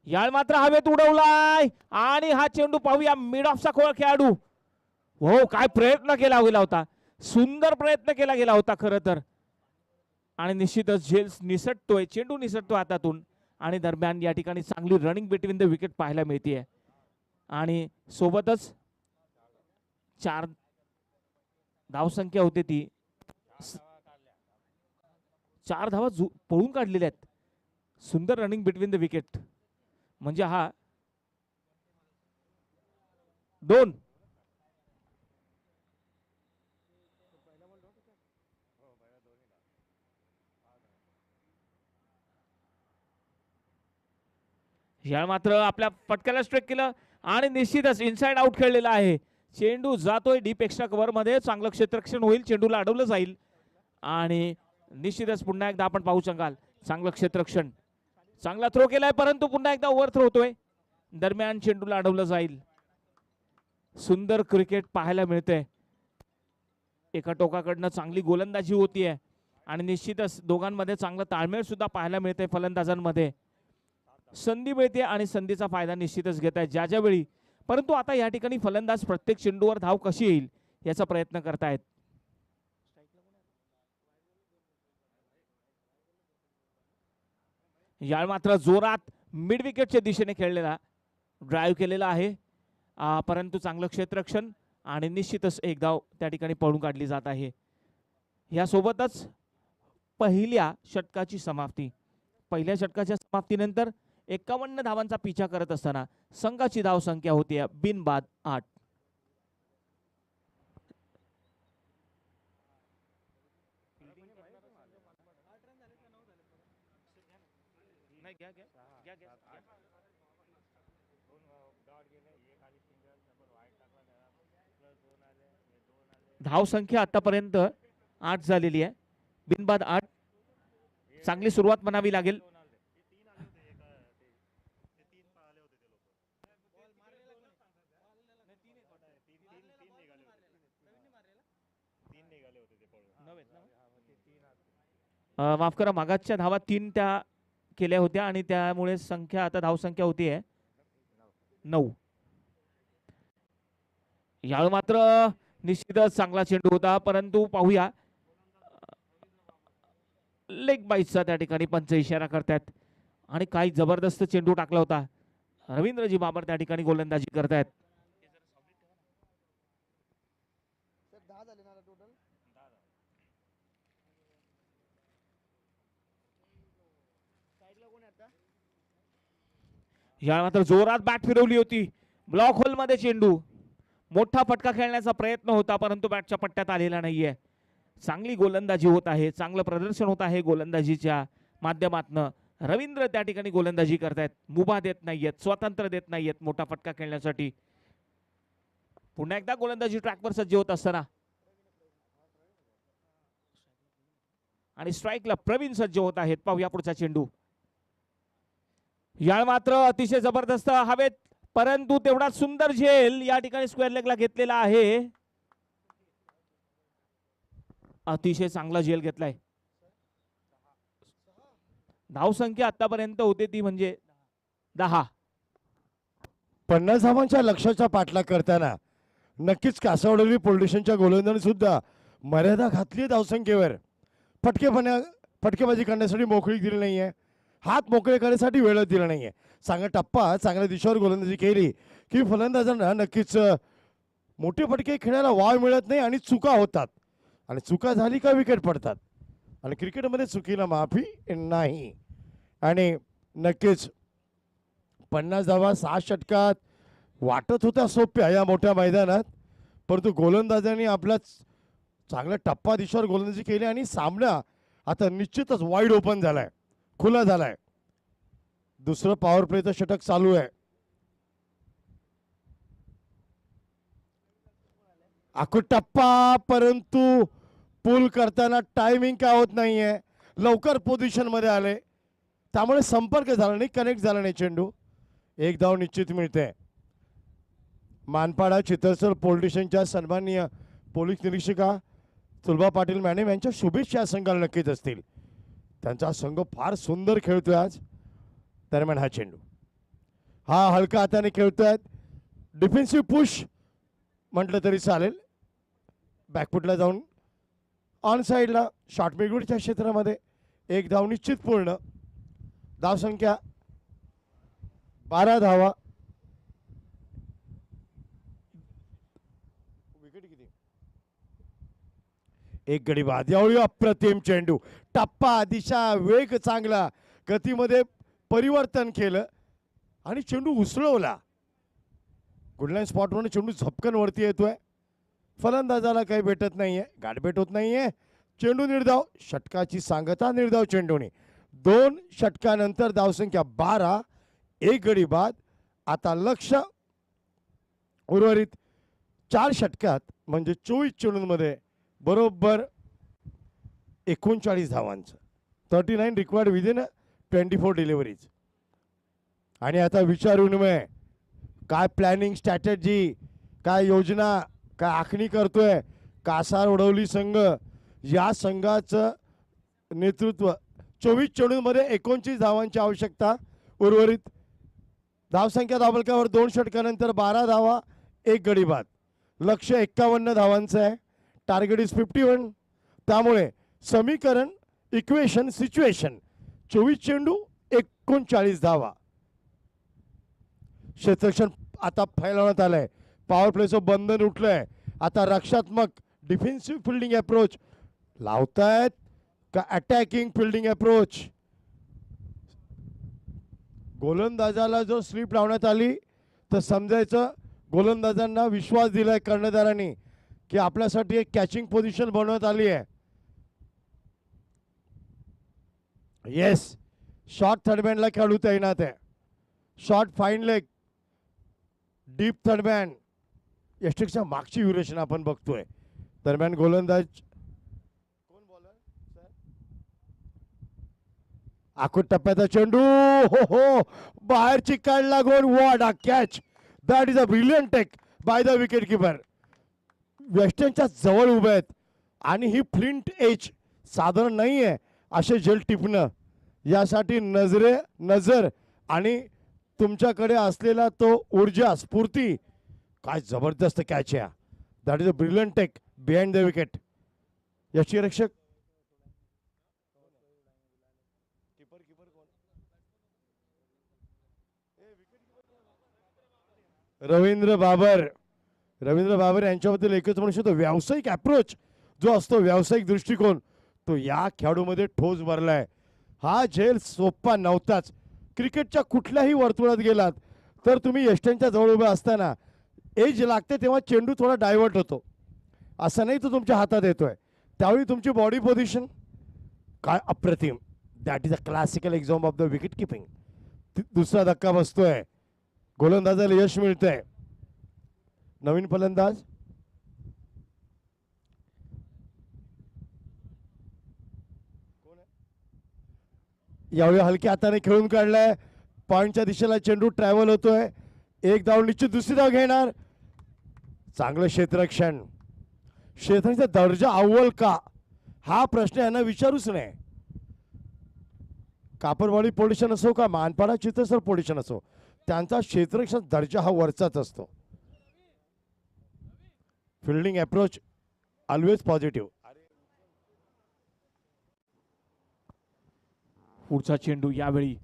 याळ मात्र हवेत उडवलाय आणि हा चेंडू पाहूया. मिड ऑफचा खेळाडू, हो काय प्रयत्न केला गेला होता, सुंदर प्रयत्न केला गेला होता खरं तर. आणि निश्चितच झेल निसटतोय, चेंडू निसटतो हातातून आणि दरम्यान या ठिकाणी चांगली रनिंग बिटवीन द विकेट पाहायला मिळते आणि सोबतच 4 धावसंख्या होते ती 4 धावा पळून काढलेल्या आहेत. सुंदर रनिंग बिटवीन द विकेट, म्हणजे हा 2 या मात्र आपल्या पटक्याला स्ट्राईक केलं आणि निश्चितच इनसाइड आउट खेळलेला आहे. चेंडू जातोय डीप एक्स्ट्रा कव्हर मध्ये, चांगलं क्षेत्ररक्षण होईल, चेंडूला अडवलं जाईल आणि निश्चितच पुन्हा एकदा आपण पाहू शकाल चांगलं क्षेत्ररक्षण. चांगला थ्रो केलाय, परंतु पुन्हा एकदा ओव्हर थ्रो होतोय, दरम्यान चेंडूला अडवलं जाईल. सुंदर क्रिकेट पाहायला मिळतंय. एका टोकाकडनं चांगली गोलंदाजी होतीये आणि निश्चितच दोघांमध्ये चांगला ताळमेळ सुद्धा पाहायला मिळतंय. फलंदाजांमध्ये संधी मिळते आणि संधीचा फायदा निश्चितच घेत आहेत ज्या वेळी, परंतु आता या ठिकाणी फलंदाज प्रत्येक चेंडूवर धाव कशी येईल याचा प्रयत्न करतायत. यावेळी मात्र जोरात मिड विकेटच्या दिशेने खेळलेला ड्राईव्ह केलेला आहे, परंतु चांगलं क्षेत्ररक्षण आणि निश्चितच एक धाव त्या ठिकाणी पळून काढली जात आहे. यासोबतच पहिल्या षटकाची समाप्ती. पहिल्या षटकाच्या समाप्तीनंतर 51 धावांचा पिछा करत असताना संघाची धाव संख्या होती बिनबाद 8. धाव संख्या आतापर्यंत 8 झालेली आहे, बिनबाद 8. चांगली सुरुवात म्हणावी लागेल. माफ करा, मागाच्या धावा 3 त्या केल्या होत्या आणि त्यामुळे संख्या आता धाव संख्या होती आहे 9. यावेळी मात्र निश्चितच चांगला चेंडू होता, परंतु पाहूया लेग बाईटचा त्या ठिकाणी पंच इशारा करतायत आणि काही जबरदस्त चेंडू टाकला होता. रवींद्रजी बाबर त्या ठिकाणी गोलंदाजी करतायत. या मात्र जोरात बॅट फिरवली होती, ब्लॉक होल मध्ये चेंडू. मोठा फटका खेळण्याचा प्रयत्न होता, परंतु बॅटच्या पट्ट्यात आलेला नाहीये. चांगली गोलंदाजी होत आहे, चांगलं प्रदर्शन होत आहे गोलंदाजीच्या माध्यमातनं. रवींद्र त्या ठिकाणी गोलंदाजी करतायत, मुभा देत नाहीयेत, स्वातंत्र्य देत नाहीयेत मोठा फटका खेळण्यासाठी. पुन्हा एकदा गोलंदाजी ट्रॅकवर सज्ज होत असताना आणि स्ट्राईकला प्रवीण सज्ज होत आहेत. पाहूया पुढचा चेंडू. याळ मात्र अतिशय जबरदस्त हवेत, परंतु तेवढा सुंदर झेल या ठिकाणी स्क्वेअर लेगला घेतलेला आहे. अतिशय चांगला झेल घेतलाय. धाव संख्या आतापर्यंत होते ती म्हणजे 10. 50 धावांच्या लक्ष्याचा पाठलाग करताना नक्कीच कासावडोली पोलिटिशियनच्या गोलंदाजाने सुद्धा मर्यादा घातली धावसंख्येवर. फटकेबाजी करण्यासाठी मोकळीक दिली नाहीये, हात मोकळे करण्यासाठी वेळ दिला नाहीये. चांगला टप्पा, चांगल्या दिशेवर गोलंदाजी केली की फलंदाजांना नक्कीच मोठे फटके खेळायला वाव मिळत नाही आणि चुका होतात, आणि चुका झाली का विकेट पडतात, आणि क्रिकेटमध्ये चुकीला माफी नाही. आणि नक्कीच 50 धावा 6 षटकात वाटत होत्या सोप्या या मोठ्या मैदानात, परंतु गोलंदाजांनी आपला चांगला टप्पा दिशेवर गोलंदाजी केली आणि सामना आता निश्चितच वाईड ओपन झालाय, खुला झालाय. दुसरं पॉवर प्लेचं षटक चालू आहे. आखूड टप्पा, परंतु पूल करताना टायमिंग काय होत नाहीये, लवकर पोझिशन मध्ये आले, त्यामुळे संपर्क झाला नाही, कनेक्ट झाला नाही चेंडू. एक धाव निश्चित मिळते. मानपाडा चितळसर पोलिटिशियनच्या सन्माननीय पोलीस निरीक्षका तुलबा पाटील मॅडम यांच्या शुभेच्छा या संघाला नक्कीच असतील. त्यांचा संघ फार सुंदर खेळतोय आज. दरम्यान हा चेंडू हा हलका हाताने खेळतोय. डिफेन्सिव्ह पुश म्हटलं तरी चालेल. बॅकफुटला जाऊन ऑन साईडला शॉर्ट मिडविडच्या क्षेत्रामध्ये एक धाव निश्चित पूर्ण. धाव संख्या 12 धावा. विकेट किती? एक गडी बाद. यावेळी अप्रतिम चेंडू, टप्पा, दिशा, वेग चांगला, गतीमध्ये परिवर्तन केलं आणि चेंडू उसळवला. गुडलाईन स्पॉटवरून चेंडू झपकन वरती येतोय. फलंदाजाला काही भेटत नाहीये, गाठभेट होत नाहीये. चेंडू निर्धाव, षटकाची सांगता निर्धाव चेंडूने. 2 षटकानंतर धावसंख्या 12, एक गडी बाद. आता लक्ष उर्वरित 4 षटकात म्हणजे 24 चेंडूंमध्ये बरोबर 39 धावांचं. 39 रिक्वायर्ड विदिन 24 डिलिव्हरीज. आणि आता विचार विनिमय, काय प्लॅनिंग स्ट्रॅटेजी, काय योजना, काय आखणी करतोय कासार वडवली संघ. या संघाचं नेतृत्व 24 चेंडूंमध्ये 29 धावांची आवश्यकता. उर्वरित धावसंख्या धावफलकावर 2 षटकानंतर 12 धावा, एक गडी बाद. लक्ष 51 धावांचं आहे. Target is 51. त्यामुळे समीकरण, इक्वेशन, सिच्युएशन 24 चेंडू 39 धावा. क्षेत्ररक्षण आता फैलावण्यात आलंय. पॉवर प्लेचं बंधन उठलंय. आता रक्षात्मक डिफेन्सिव्ह फिल्डिंग अप्रोच लावतायत का अटॅकिंग फिल्डिंग अप्रोच. गोलंदाजाला जो स्लिप लावण्यात आली तर समजायचं गोलंदाजांना विश्वास दिलाय कर्णधारांनी की आपल्यासाठी एक कॅचिंग पोझिशन बनवण्यात आली आहे. येस, शॉर्ट थर्डमॅनला खेळू तैनात आहे. Short fine leg, deep third man, यष्टिकच्या मागची व्युरेशन आपण बघतोय. दरम्यान गोलंदाज कोण बॉलर सर, आखूट टप्प्याचा चेंडू, हो हो, बाहेरची काढला गोल. What a catch, that is a brilliant take by the wicket keeper. वेस्टर्नच्या जवळ उभे आहेत आणि ही फ्लिंट एज साधारण नाही आहे असे झेल टिपणं. यासाठी नजर आणि तुमच्याकडे असलेला तो ऊर्जा स्फूर्ती, काय जबरदस्त कॅच आहे. That is a brilliant take behind the wicket. यष्टिरक्षक रवींद्र बाबर यांच्याबद्दल एकच म्हणू शकतो, व्यावसायिक अप्रोच जो असतो, व्यावसायिक दृष्टिकोन, तो या खेळाडूमध्ये ठोस भरलाय. हा झेल सोपा नव्हताच. क्रिकेटच्या कुठल्याही वर्तुळात गेलात तर तुम्ही यष्ट्यांच्या जवळ उभे असताना एज लागते तेव्हा चेंडू थोडा डायव्हर्ट होतो. असं नाही तो तुमच्या हातात येतोय, त्यावेळी तुमची बॉडी पोझिशन काय अप्रतिम. That is a classical example of the wicket keeping. दुसरा धक्का बसतोय, गोलंदाजाला यश मिळतंय. नवीन फलंदाज यावेळी हलक्या हाताने खेळून काढलाय. पॉइंटच्या दिशेला चेंडू ट्रॅव्हल होतोय. एक धाव निश्चित, दुसरी धाव घेणार. चांगलं क्षेत्ररक्षण. क्षेत्राचा दर्जा अव्वल का, हा प्रश्न यांना विचारूच नाही. कापरवाडी पोलिशन असो का मानपाडा चित्रसर पोलिशन असो, त्यांचा क्षेत्ररक्षण दर्जा हा वरचाच असतो. Fielding approach always positive. पुढचा चेंडू यावेळी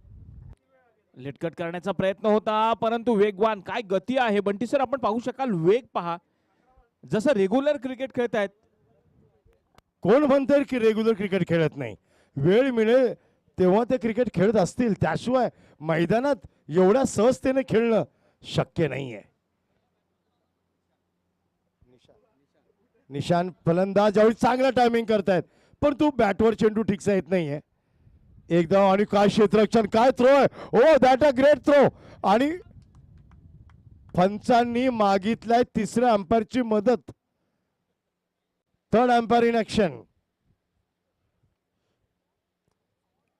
लेटकट करण्याचा प्रयत्न होता, परंतु वेगवान, काय गती आहे बंटी सर. आपण पाहू शकाल, वेग पहा, जसं रेग्युलर क्रिकेट खेळतायत. कोण म्हणतंय की रेग्युलर क्रिकेट खेळत नाही. वेळ मिळेल तेव्हा ते क्रिकेट खेळत असतील, त्याशिवाय मैदानात एवढ्या सहजतेने खेळणं शक्य नाहीये. निशान फलंदाज यावेळी चांगला टायमिंग करतायत, पण तू बॅटवर चेंडू ठीकसा येत नाहीये. एकदा आणि काय क्षेत्ररक्षण, काय थ्रो आहे. Oh that a great throw. आणि पंचांनी मागितलाय तिसऱ्या अंपायरची मदत. Third umpire in action.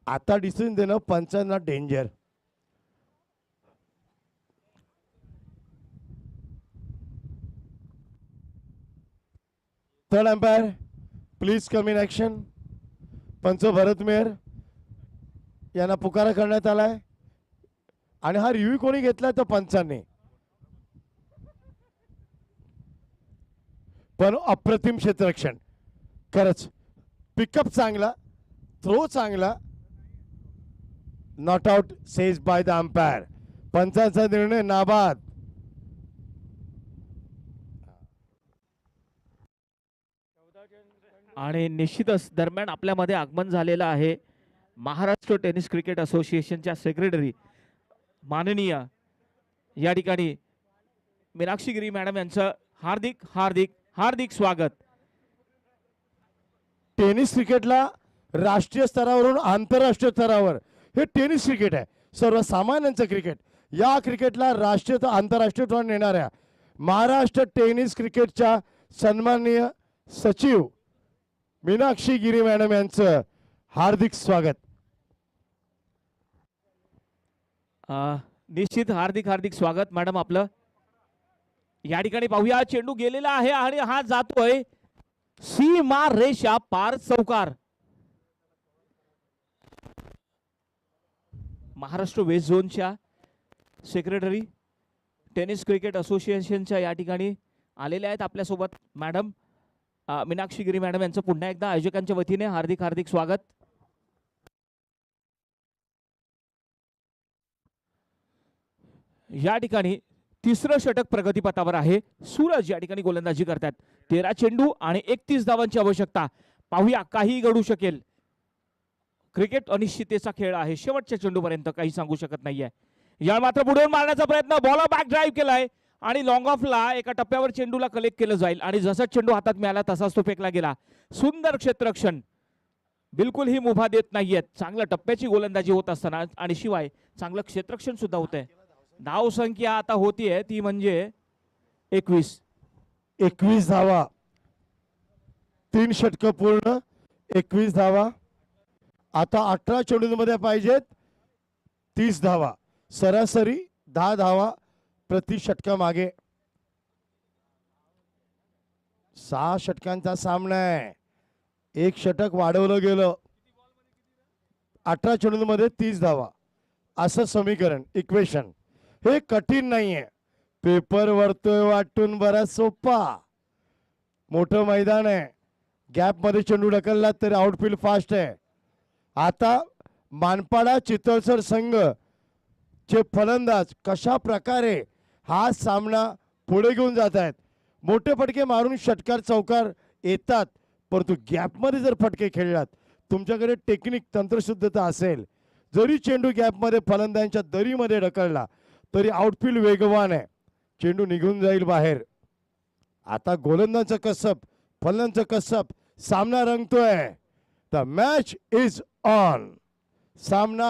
आता डिसिजन देणं पंचांना danger. Third umpire please come in action. पंच भरत मेहर यांना पुकारा करण्यात आलाय आणि हा रिव्ह्यू कोणी घेतलाय तर पंचांनी. पण अप्रतिम क्षेत्ररक्षण, खरंच पिकअप चांगला, थ्रो चांगला. Not out says by the umpire. पंचांचा निर्णय नाबाद. आणि निश्चितच दरम्यान आपल्यामध्ये आगमन झालेलं आहे महाराष्ट्र टेनिस क्रिकेट असोसिएशनच्या सेक्रेटरी माननीय या ठिकाणी मीनाक्षी गिरी मॅडम यांचं हार्दिक हार्दिक हार्दिक स्वागत. टेनिस क्रिकेटला राष्ट्रीय स्तरावरून आंतरराष्ट्रीय स्तरावर, हे टेनिस क्रिकेट आहे, सर्वसामान्यांचं क्रिकेट. या क्रिकेटला राष्ट्रीय तर आंतरराष्ट्रीय स्तरावर नेणाऱ्या महाराष्ट्र टेनिस क्रिकेटच्या सन्माननीय सचिव मीनाक्षी गिरी मॅडम यांचं हार्दिक स्वागत. निश्चित हार्दिक हार्दिक स्वागत मॅडम आपलं. या ठिकाणी पाहूया, चेंडू गेलेला आहे आणि हा जातोय सीमा रेषा पार चौकार. महाराष्ट्र वेस्ट झोनच्या सेक्रेटरी टेनिस क्रिकेट असोसिएशनच्या या ठिकाणी आलेल्या आहेत आपल्यासोबत मॅडम मीनाक्षी गिरी मॅडम यांचं पुन्हा एकदा आयोजकांच्या वतीने हार्दिक हार्दिक स्वागत. या ठिकाणी तिसरं षटक प्रगतीपथावर आहे. सूरज या ठिकाणी गोलंदाजी करतात. 13 चेंडू आणि 31 धावांची आवश्यकता. पाहूया काही घडू शकेल. क्रिकेट अनिश्चिततेचा खेळ आहे. शेवटच्या चेंडूपर्यंत काही सांगू शकत नाहीये. या मात्र बुडवून मारण्याचा प्रयत्न, बॉल बॅक ड्राईव्ह केलाय आणि लॉंग ऑफला एका टप्प्यावर चेंडूला कलेक्ट केलं जाईल आणि जसा चेंडू हातात मिळाला तसाच तो फेकला गेला. सुंदर क्षेत्ररक्षण, बिलकुल ही मुभा देत नाहीयेत. चांगल्या टप्प्याची गोलंदाजी होत असताना आणि शिवाय चांगलं क्षेत्ररक्षण सुद्धा होतंय. धाव संख्या आता होतीये ती म्हणजे 21. 21 धावा, 3 षटकं पूर्ण, 21 धावा. आता 18 चेंडूंमध्ये पाहिजेत 30 धावा, सरासरी 10 धावा प्रति षटका मागे. 6 षटकांचा सामना आहे. 1 षटक वाढवलं गेलं. 18 चेंडूंमध्ये 30 धावा असं समीकरण, इक्वेशन. हे कठीण नाहीये. पेपर वरतोय वाटून बराच सोपा. मोठं मैदान आहे. गॅप मध्ये चेंडू ढकलला तरी आउटफील्ड फास्ट आहे. आता मानपाडा चितळसर संघ चे फलंदाज कशा प्रकारे हा सामना पुढे घेऊन जात आहेत. मोठे फटके मारून षटकार चौकार येतात, परंतु गॅपमध्ये जर फटके खेळलात, तुमच्याकडे टेक्निक तंत्रशुद्धता असेल, जरी चेंडू गॅपमध्ये फलंदाजांच्या दरीमध्ये ढकलला तरी आउटफील्ड वेगवान आहे, चेंडू निघून जाईल बाहेर. आता गोलंदाजाचं कसब, फलंदाजाचं कसब, सामना रंगतोय. The match is on. सामना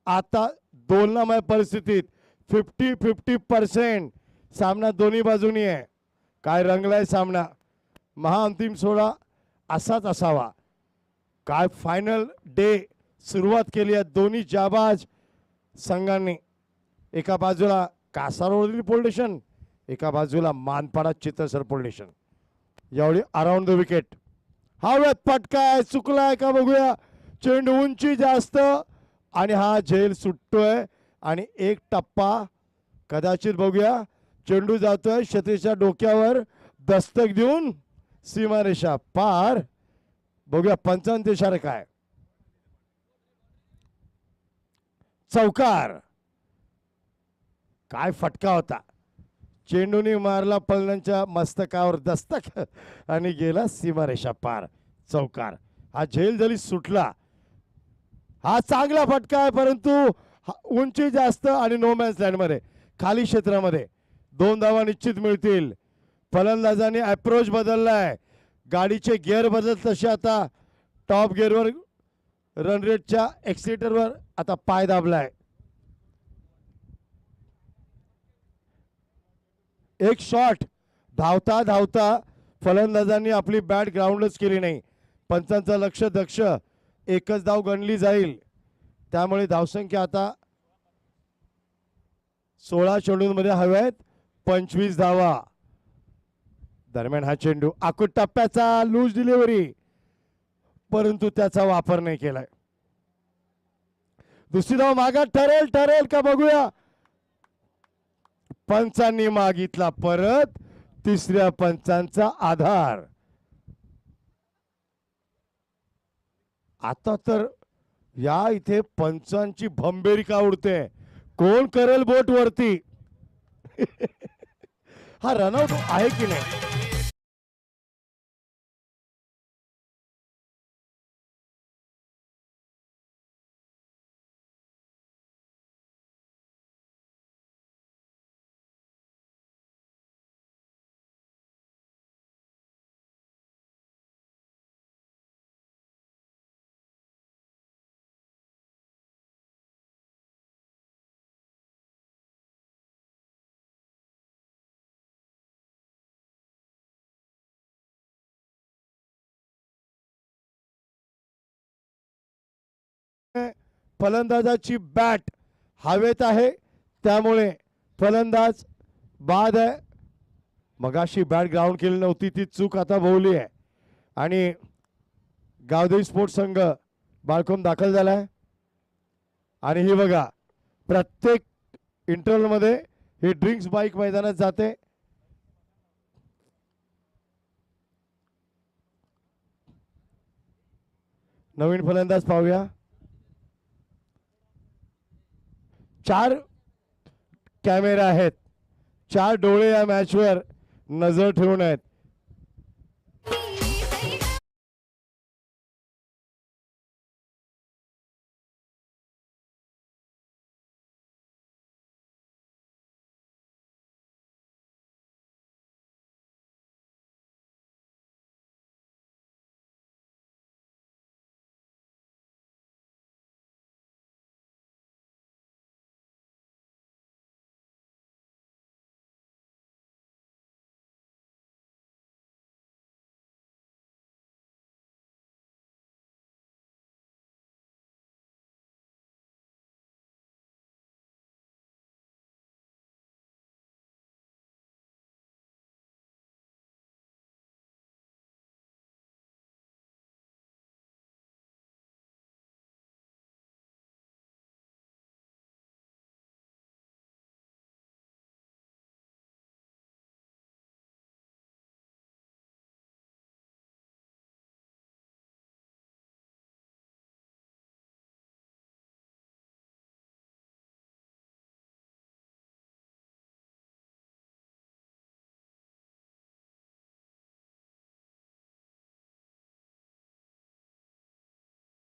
आता दोलनामय परिस्थितीत 50-50% सामना दोन्ही बाजूनी आहे. काय रंगलाय सामना. महाअंतिम सोहळा असाच असावा. काय फायनल डे सुरुवात केली आहे दोन्ही जाबाज संघांनी. एका बाजूला कासारवळी पोलीस स्टेशन, एका बाजूला मानपाडा चितळसर पोलीस स्टेशन. यावेळी अराउंड द विकेट. हवेत पटकाय, चुकलाय का बघूया. चेंडू उंची जास्त आणि हा झेल सुटतोय आणि एक टप्पा कदाचित बघूया. चेंडू जातोय क्षत्रिच्या डोक्यावर, दस्तक देऊन सीमारेषा पार. बघूया पंचांचे इशारे काय. चौकार. काय फटका होता. चेंडूने मारला पलनांच्या मस्तकावर दस्तक आणि गेला सीमारेषा पार. चौकार. हा झेल जरी सुटला, हा चांगला फटका आहे, परंतु उंची जास्त आणि नो मॅन्स लँड मध्ये खाली क्षेत्रामध्ये 2 धावा निश्चित मिळतील. फलंदाजाने अप्रोच बदललाय, गाडीचे गिअर बदलत तसे आता टॉप गिअरवर रन रेटच्या एक्सिलेटरवर आता पाय दाबलाय. एक शॉट. धावता धावता फलंदाजांनी आपली बॅट ग्राउंडच केली नाही. पंचांचं लक्ष दक्ष, एकच धाव गणली जाईल. त्यामुळे धावसंख्या आता 16 चेंडूंमध्ये हव्या आहेत 25 धावा. दरम्यान हा चेंडू आखूड टप्प्याचा, लूज डिलिव्हरी, परंतु त्याचा वापर नाही केलाय. दुसरी धाव मागात ठरेल ठरेल का बघूया. पंचांनी मागितला परत. तिसऱ्या पंचांचा आधार. आता तर या इथे पंचांची भंबेरिका उडते. कोण करेल बोट वरती. हा रनआउट आहे की नाही. फलंदाजाची बॅट हवेत आहे, त्यामुळे फलंदाज बाद आहे. मगाशी बॅट ग्राउंड केली नव्हती ती चूक आता भोवली आहे आणि गावदेवी स्पोर्ट्स संघ बाळकोम दाखल झालाय. आणि ही बघा, प्रत्येक इंटरव्हल मध्ये ही ड्रिंक्स बाईक मैदानात जाते. नवीन फलंदाज पाहूया. 4 कॅमेरा आहेत, 4 डोळे या मॅचवर नजर ठेवून आहेत.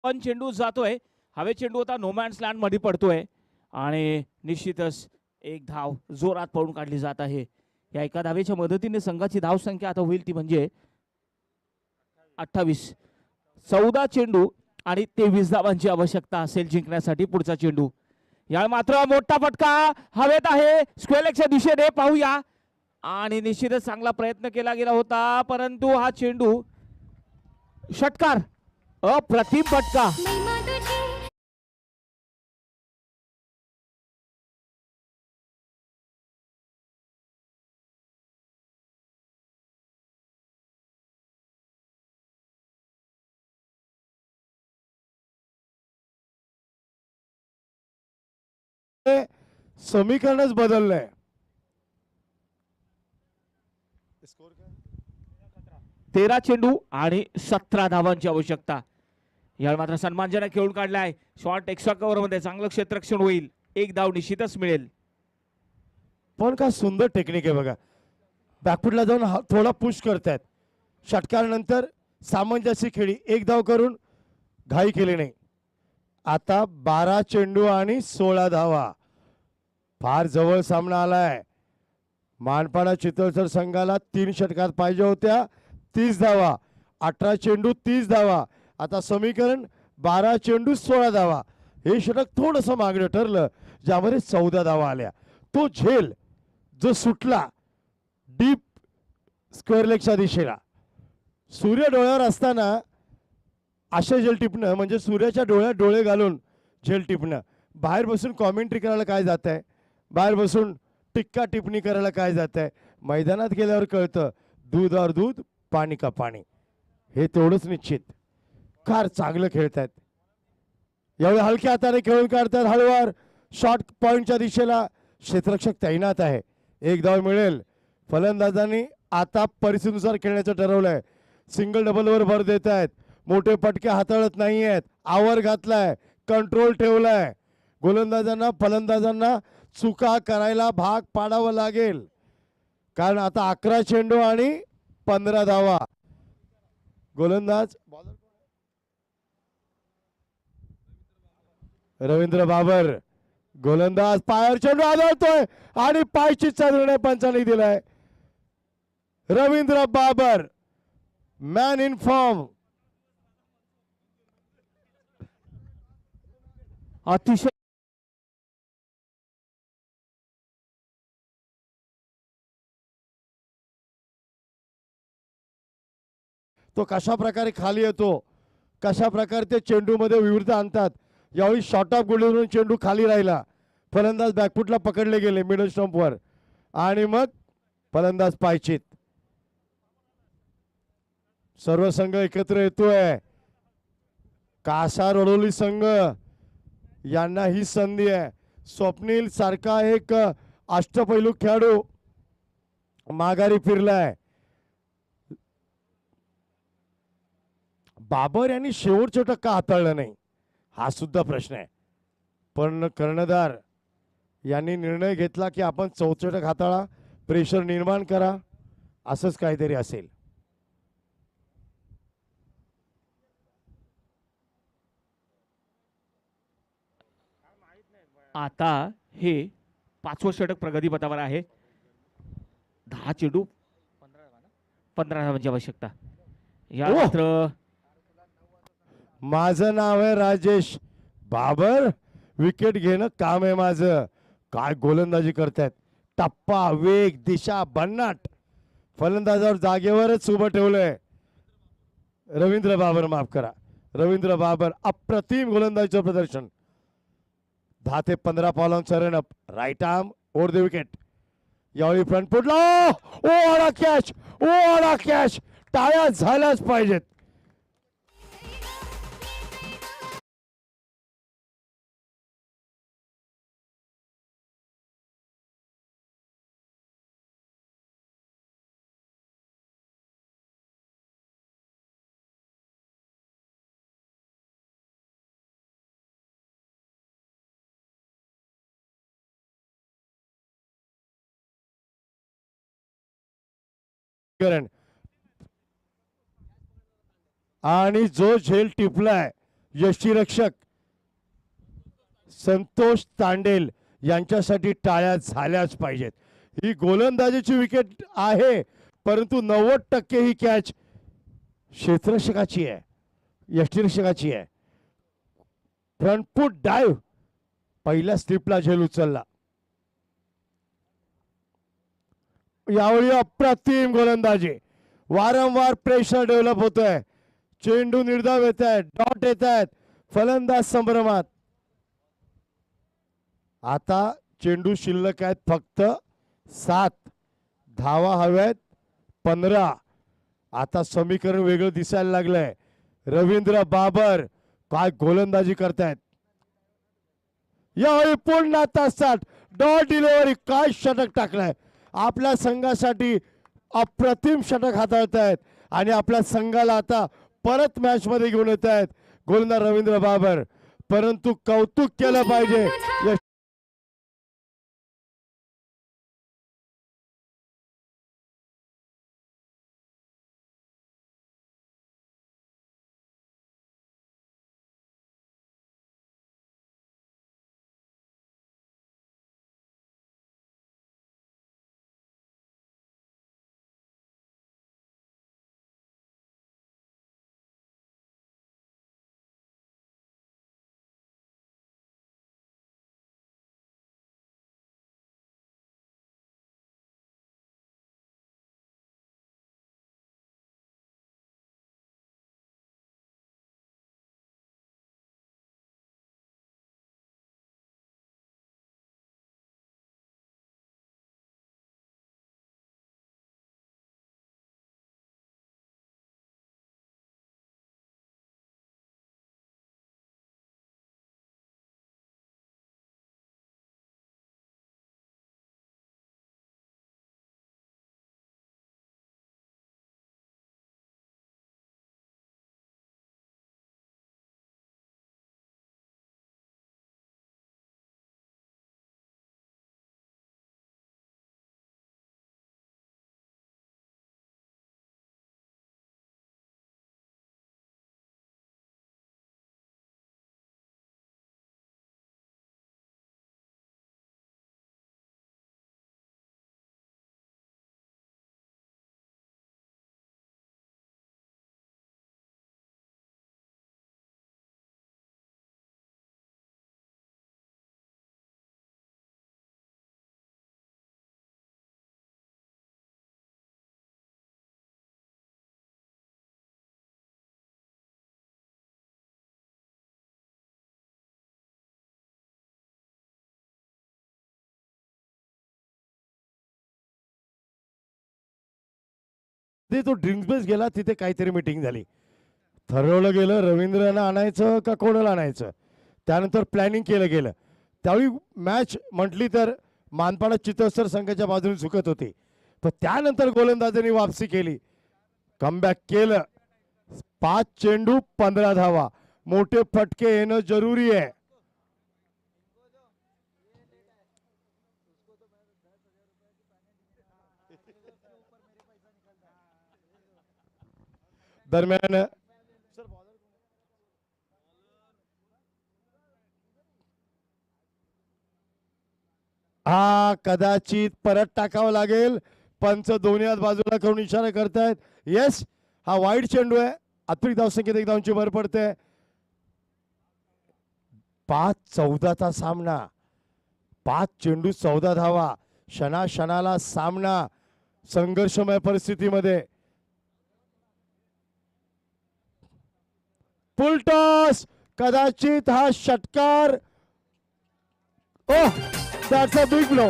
पण चेंडू जातोय, हवे चेंडू होता, नो मॅन्स लँड मध्ये पडतोय आणि निश्चितच एक धाव जोरात पळून काढली जात आहे. या एका धावेच्या मदतीने संघाची धाव संख्या आता होईल ती म्हणजे 28. 14 चेंडू आणि 23 धावांची आवश्यकता असेल जिंकण्यासाठी पुढचा चेंडू. या मात्र मोठा फटका हवेत आहे स्क्वेअर लेगच्या दिशेने, पाहूया. आणि निश्चितच चांगला प्रयत्न केला गेला होता, परंतु हा चेंडू षटकार, अप्रतिम फटका. समीकरणच बदललंय. 13 चेंडू आणि 17 धावांची आवश्यकता. याला मात्र सन्मानजनक खेळून काढलाय. शॉर्ट एक्स्ट्रा कव्हर मध्ये चांगलं क्षेत्ररक्षण होईल, एक धाव निश्चितच मिळेल. पण काय सुंदर टेक्निक आहे बघा. बॅकफुटला जाऊन थोडा पुश करतायत. षटकारानंतर सामंजस्य खेळी, एक धाव करून घाई केली नाही. आता 12 चेंडू आणि 16 धावा. फार जवळ सामना आलाय. मानपाडा चितळसर संघाला 3 षटकात पाहिजे होत्या 30 धावा. 18 चेंडू 30 धावा. आता समीकरण 12 चेंडू 16 धावा. हे षटक थोडंसं मागणं ठरलं, ज्यामध्ये 14 धावा आल्या. तो झेल जो सुटला डीप स्क्वेअर लेगच्या दिशेला, सूर्य डोळ्यावर असताना अशा झेल टिपणं म्हणजे सूर्याच्या डोळ्यात डोळे घालून झेल टिपणं. बाहेर बसून कॉमेंट्री करायला काय जात आहे, बाहेर बसून टिक्का टिप्पणी करायला काय जात आहे, मैदानात गेल्यावर कळतं दूध और दूध पाणी का पाणी. हे तेवढंच निश्चित. फार चांगलं खेळतायत. एवढे हलक्या हाताने खेळून काढतात. हळूवार शॉर्ट पॉइंटच्या दिशेला क्षेत्ररक्षक तैनात आहे. एक धाव मिळेल. फलंदाजांनी आता परिस्थितीनुसार खेळण्याचं ठरवलंय. सिंगल डबलवर भर देत आहेत. मोठे पटके हाताळत नाही आहेत. आवर घातलाय, कंट्रोल ठेवलाय. गोलंदाजांना फलंदाजांना चुका करायला भाग पाडावं लागेल, कारण आता 11 चेंडू आणि 15 धावा. गोलंदाज रवींद्र बाबर. गोलंदाज पायावर चेंडू आदळतोय आणि पायचीतचा निर्णय पंचांनी दिलाय. Ravindra Babar man in form. अतिशय तो कशा प्रकारे खाली येतो, कशा प्रकारे ते चेंडू मध्ये विविधता आणतात. यावेळी शॉर्ट ऑफ गोलीवरून चेंडू खाली राहिला. फलंदाज बॅकफुटला पकडले गेले मिडल स्टंपवर आणि मग फलंदाज पायचीत. सर्व संघ एकत्र येतोय. कासार रोडोली संघ यांना ही संधी आहे. स्वप्नील सारखा एक अष्टपैलू खेळाडू माघारी फिरलाय. बाबर यांनी शेवटचा टक्का हाताळला नाही, हा सुद्धा प्रश्न आहे. पण कर्णधार यांनी निर्णय घेतला की आपण चौथ्या हाताळा, प्रेशर निर्माण करा, असंच काहीतरी असेल. आता हे 5वं षटक प्रगतीपथावर आहे. 10 चेंडू 15 धावांची आवश्यकता. या ओह! मात्र माझं नाव आहे राजेश बाबर. विकेट घेणं काम आहे माझं. काय गोलंदाजी करतायत. टप्पा, वेग, दिशा भन्नाट. फलंदाजावर जागेवरच उभं ठेवलंय. रवींद्र बाबर, माफ करा, रवींद्र बाबर. अप्रतिम गोलंदाजीचं प्रदर्शन. 10 ते 15 पावलांचा run up. Right arm over the wicket. यावेळी फ्रंट फुटला. ओ आडा कॅच, ओ आडा कॅच. टाळ्या झाल्याच पाहिजेत. करण आणि जो झेल टिपलाय यष्टीरक्षक संतोष तांडेल यांच्यासाठी टाळ्या झाल्याच पाहिजेत. ही गोलंदाजीची विकेट आहे, परंतु 90% ही कॅच क्षेत्ररक्षकाची आहे, यष्टीरक्षकाची आहे. फ्रंटफूट डाईव्ह, पहिल्या स्लिपला झेल उचलला. यावेळी अप्रतिम गोलंदाजी. वारंवार प्रेशर डेव्हलप होतोय. चेंडू निर्धाव येत आहेत, डॉट येत आहेत. फलंदाज संभ्रमात. आता चेंडू शिल्लक आहेत फक्त 7. धावा हव्यात 15. आता समीकरण वेगळं दिसायला लागलंय. रवींद्र बाबर काय गोलंदाजी करतायत. यावेळी पुन्हा तासात डॉट डिलिव्हरी. काय षटक टाकलाय. आपल्या संघासाठी अप्रतिम षटक हाताळत आहेत आणि आपल्या संघाला आता परत मॅच मध्ये घेऊन येत आहेत गोलंदाज रवींद्र बाबर. परंतु कौतुक केलं पाहिजे तो ड्रिंक्स बेस गेला. तिथे काहीतरी मीटिंग झाली. ठरवलं गेलं रवींद्रला आणायचं का कोणाला आणायचं. त्यानंतर प्लॅनिंग केलं गेलं. त्यावेळी मॅच म्हटली तर मानपाडा चितोसर संघाच्या बाजूने झुकत होती. पण त्यानंतर गोलंदाजांनी वापसी केली, कमबॅक केलं. 5 चेंडू 15 धावा. मोठे फटके येणं जरुरी आहे. दरम्यान हा कदाचित परत टाकावं लागेल. पंच दोन्ही हात बाजूला करून इशारा करतायत. येस, हा वाईड चेंडू आहे. अतिरिक्त धावसंख्येत एक धावांची भर पडते. 5-14चा सामना, 5 चेंडू 14 धावा. क्षणाला सामना संघर्षमय परिस्थितीमध्ये. फुल टॉस, कदाचित हा षटकार. ओह, दॅट्स अ बिग ब्लो.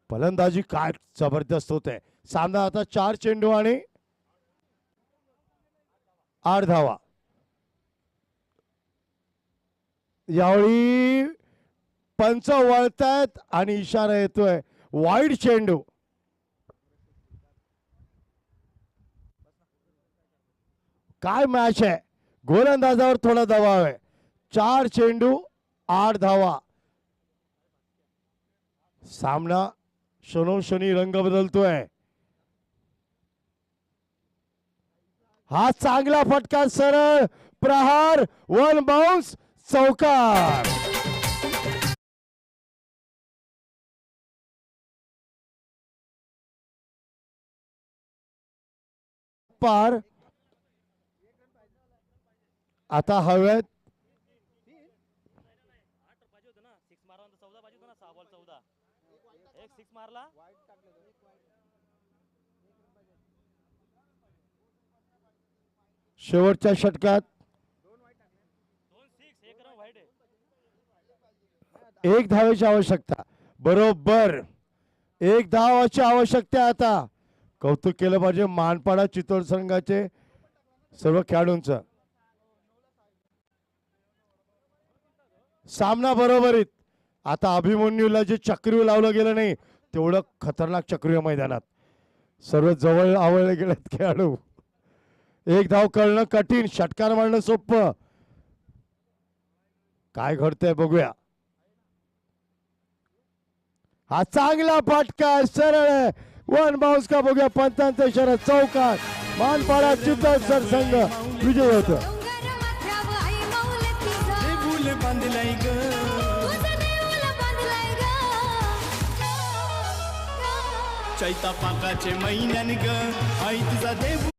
फलंदाजी काय जबरदस्त होते. सामना आता 4 चेंडू आणि 8 धावा. यावेळी पंच वळतायत आणि इशारा येतोय वाईड चेंडू. काय मॅच आहे. गोलंदाजावर थोडा दबाव आहे. 4 चेंडू 8 धावा. सामना क्षणोक्षणी रंग बदलतोय. हा चांगला फटका, सरळ प्रहार, वन बाउन्स, चौकार. पार आता हवेत. शेवटच्या षटकात 1 धावेची आवश्यकता. बरोबर 1 धावाची आवश्यकता. आता कौतुक केलं पाहिजे मानपाडा चितोड संघाचे सर्व खेळाडूंचं. सामना बरोबरीत. आता अभिमन्यूला जे चक्रीव लावलं गेलं नाही तेवढं खतरनाक चक्रीव मैदानात. सर्व जवळ आवळले गेलेत खेळाडू. 1 धाव करणं कठीण, षटकार मारणं सोपं. काय घडतंय बघूया. हा चांगला फटका, सरळ वन बाउन्स का बघूया. पंचांचा इशारा, चौकार. मानपाडा चितोड संघ विजय होतो. चैता पाकाचे महिन्यान ग आई तुझा देव.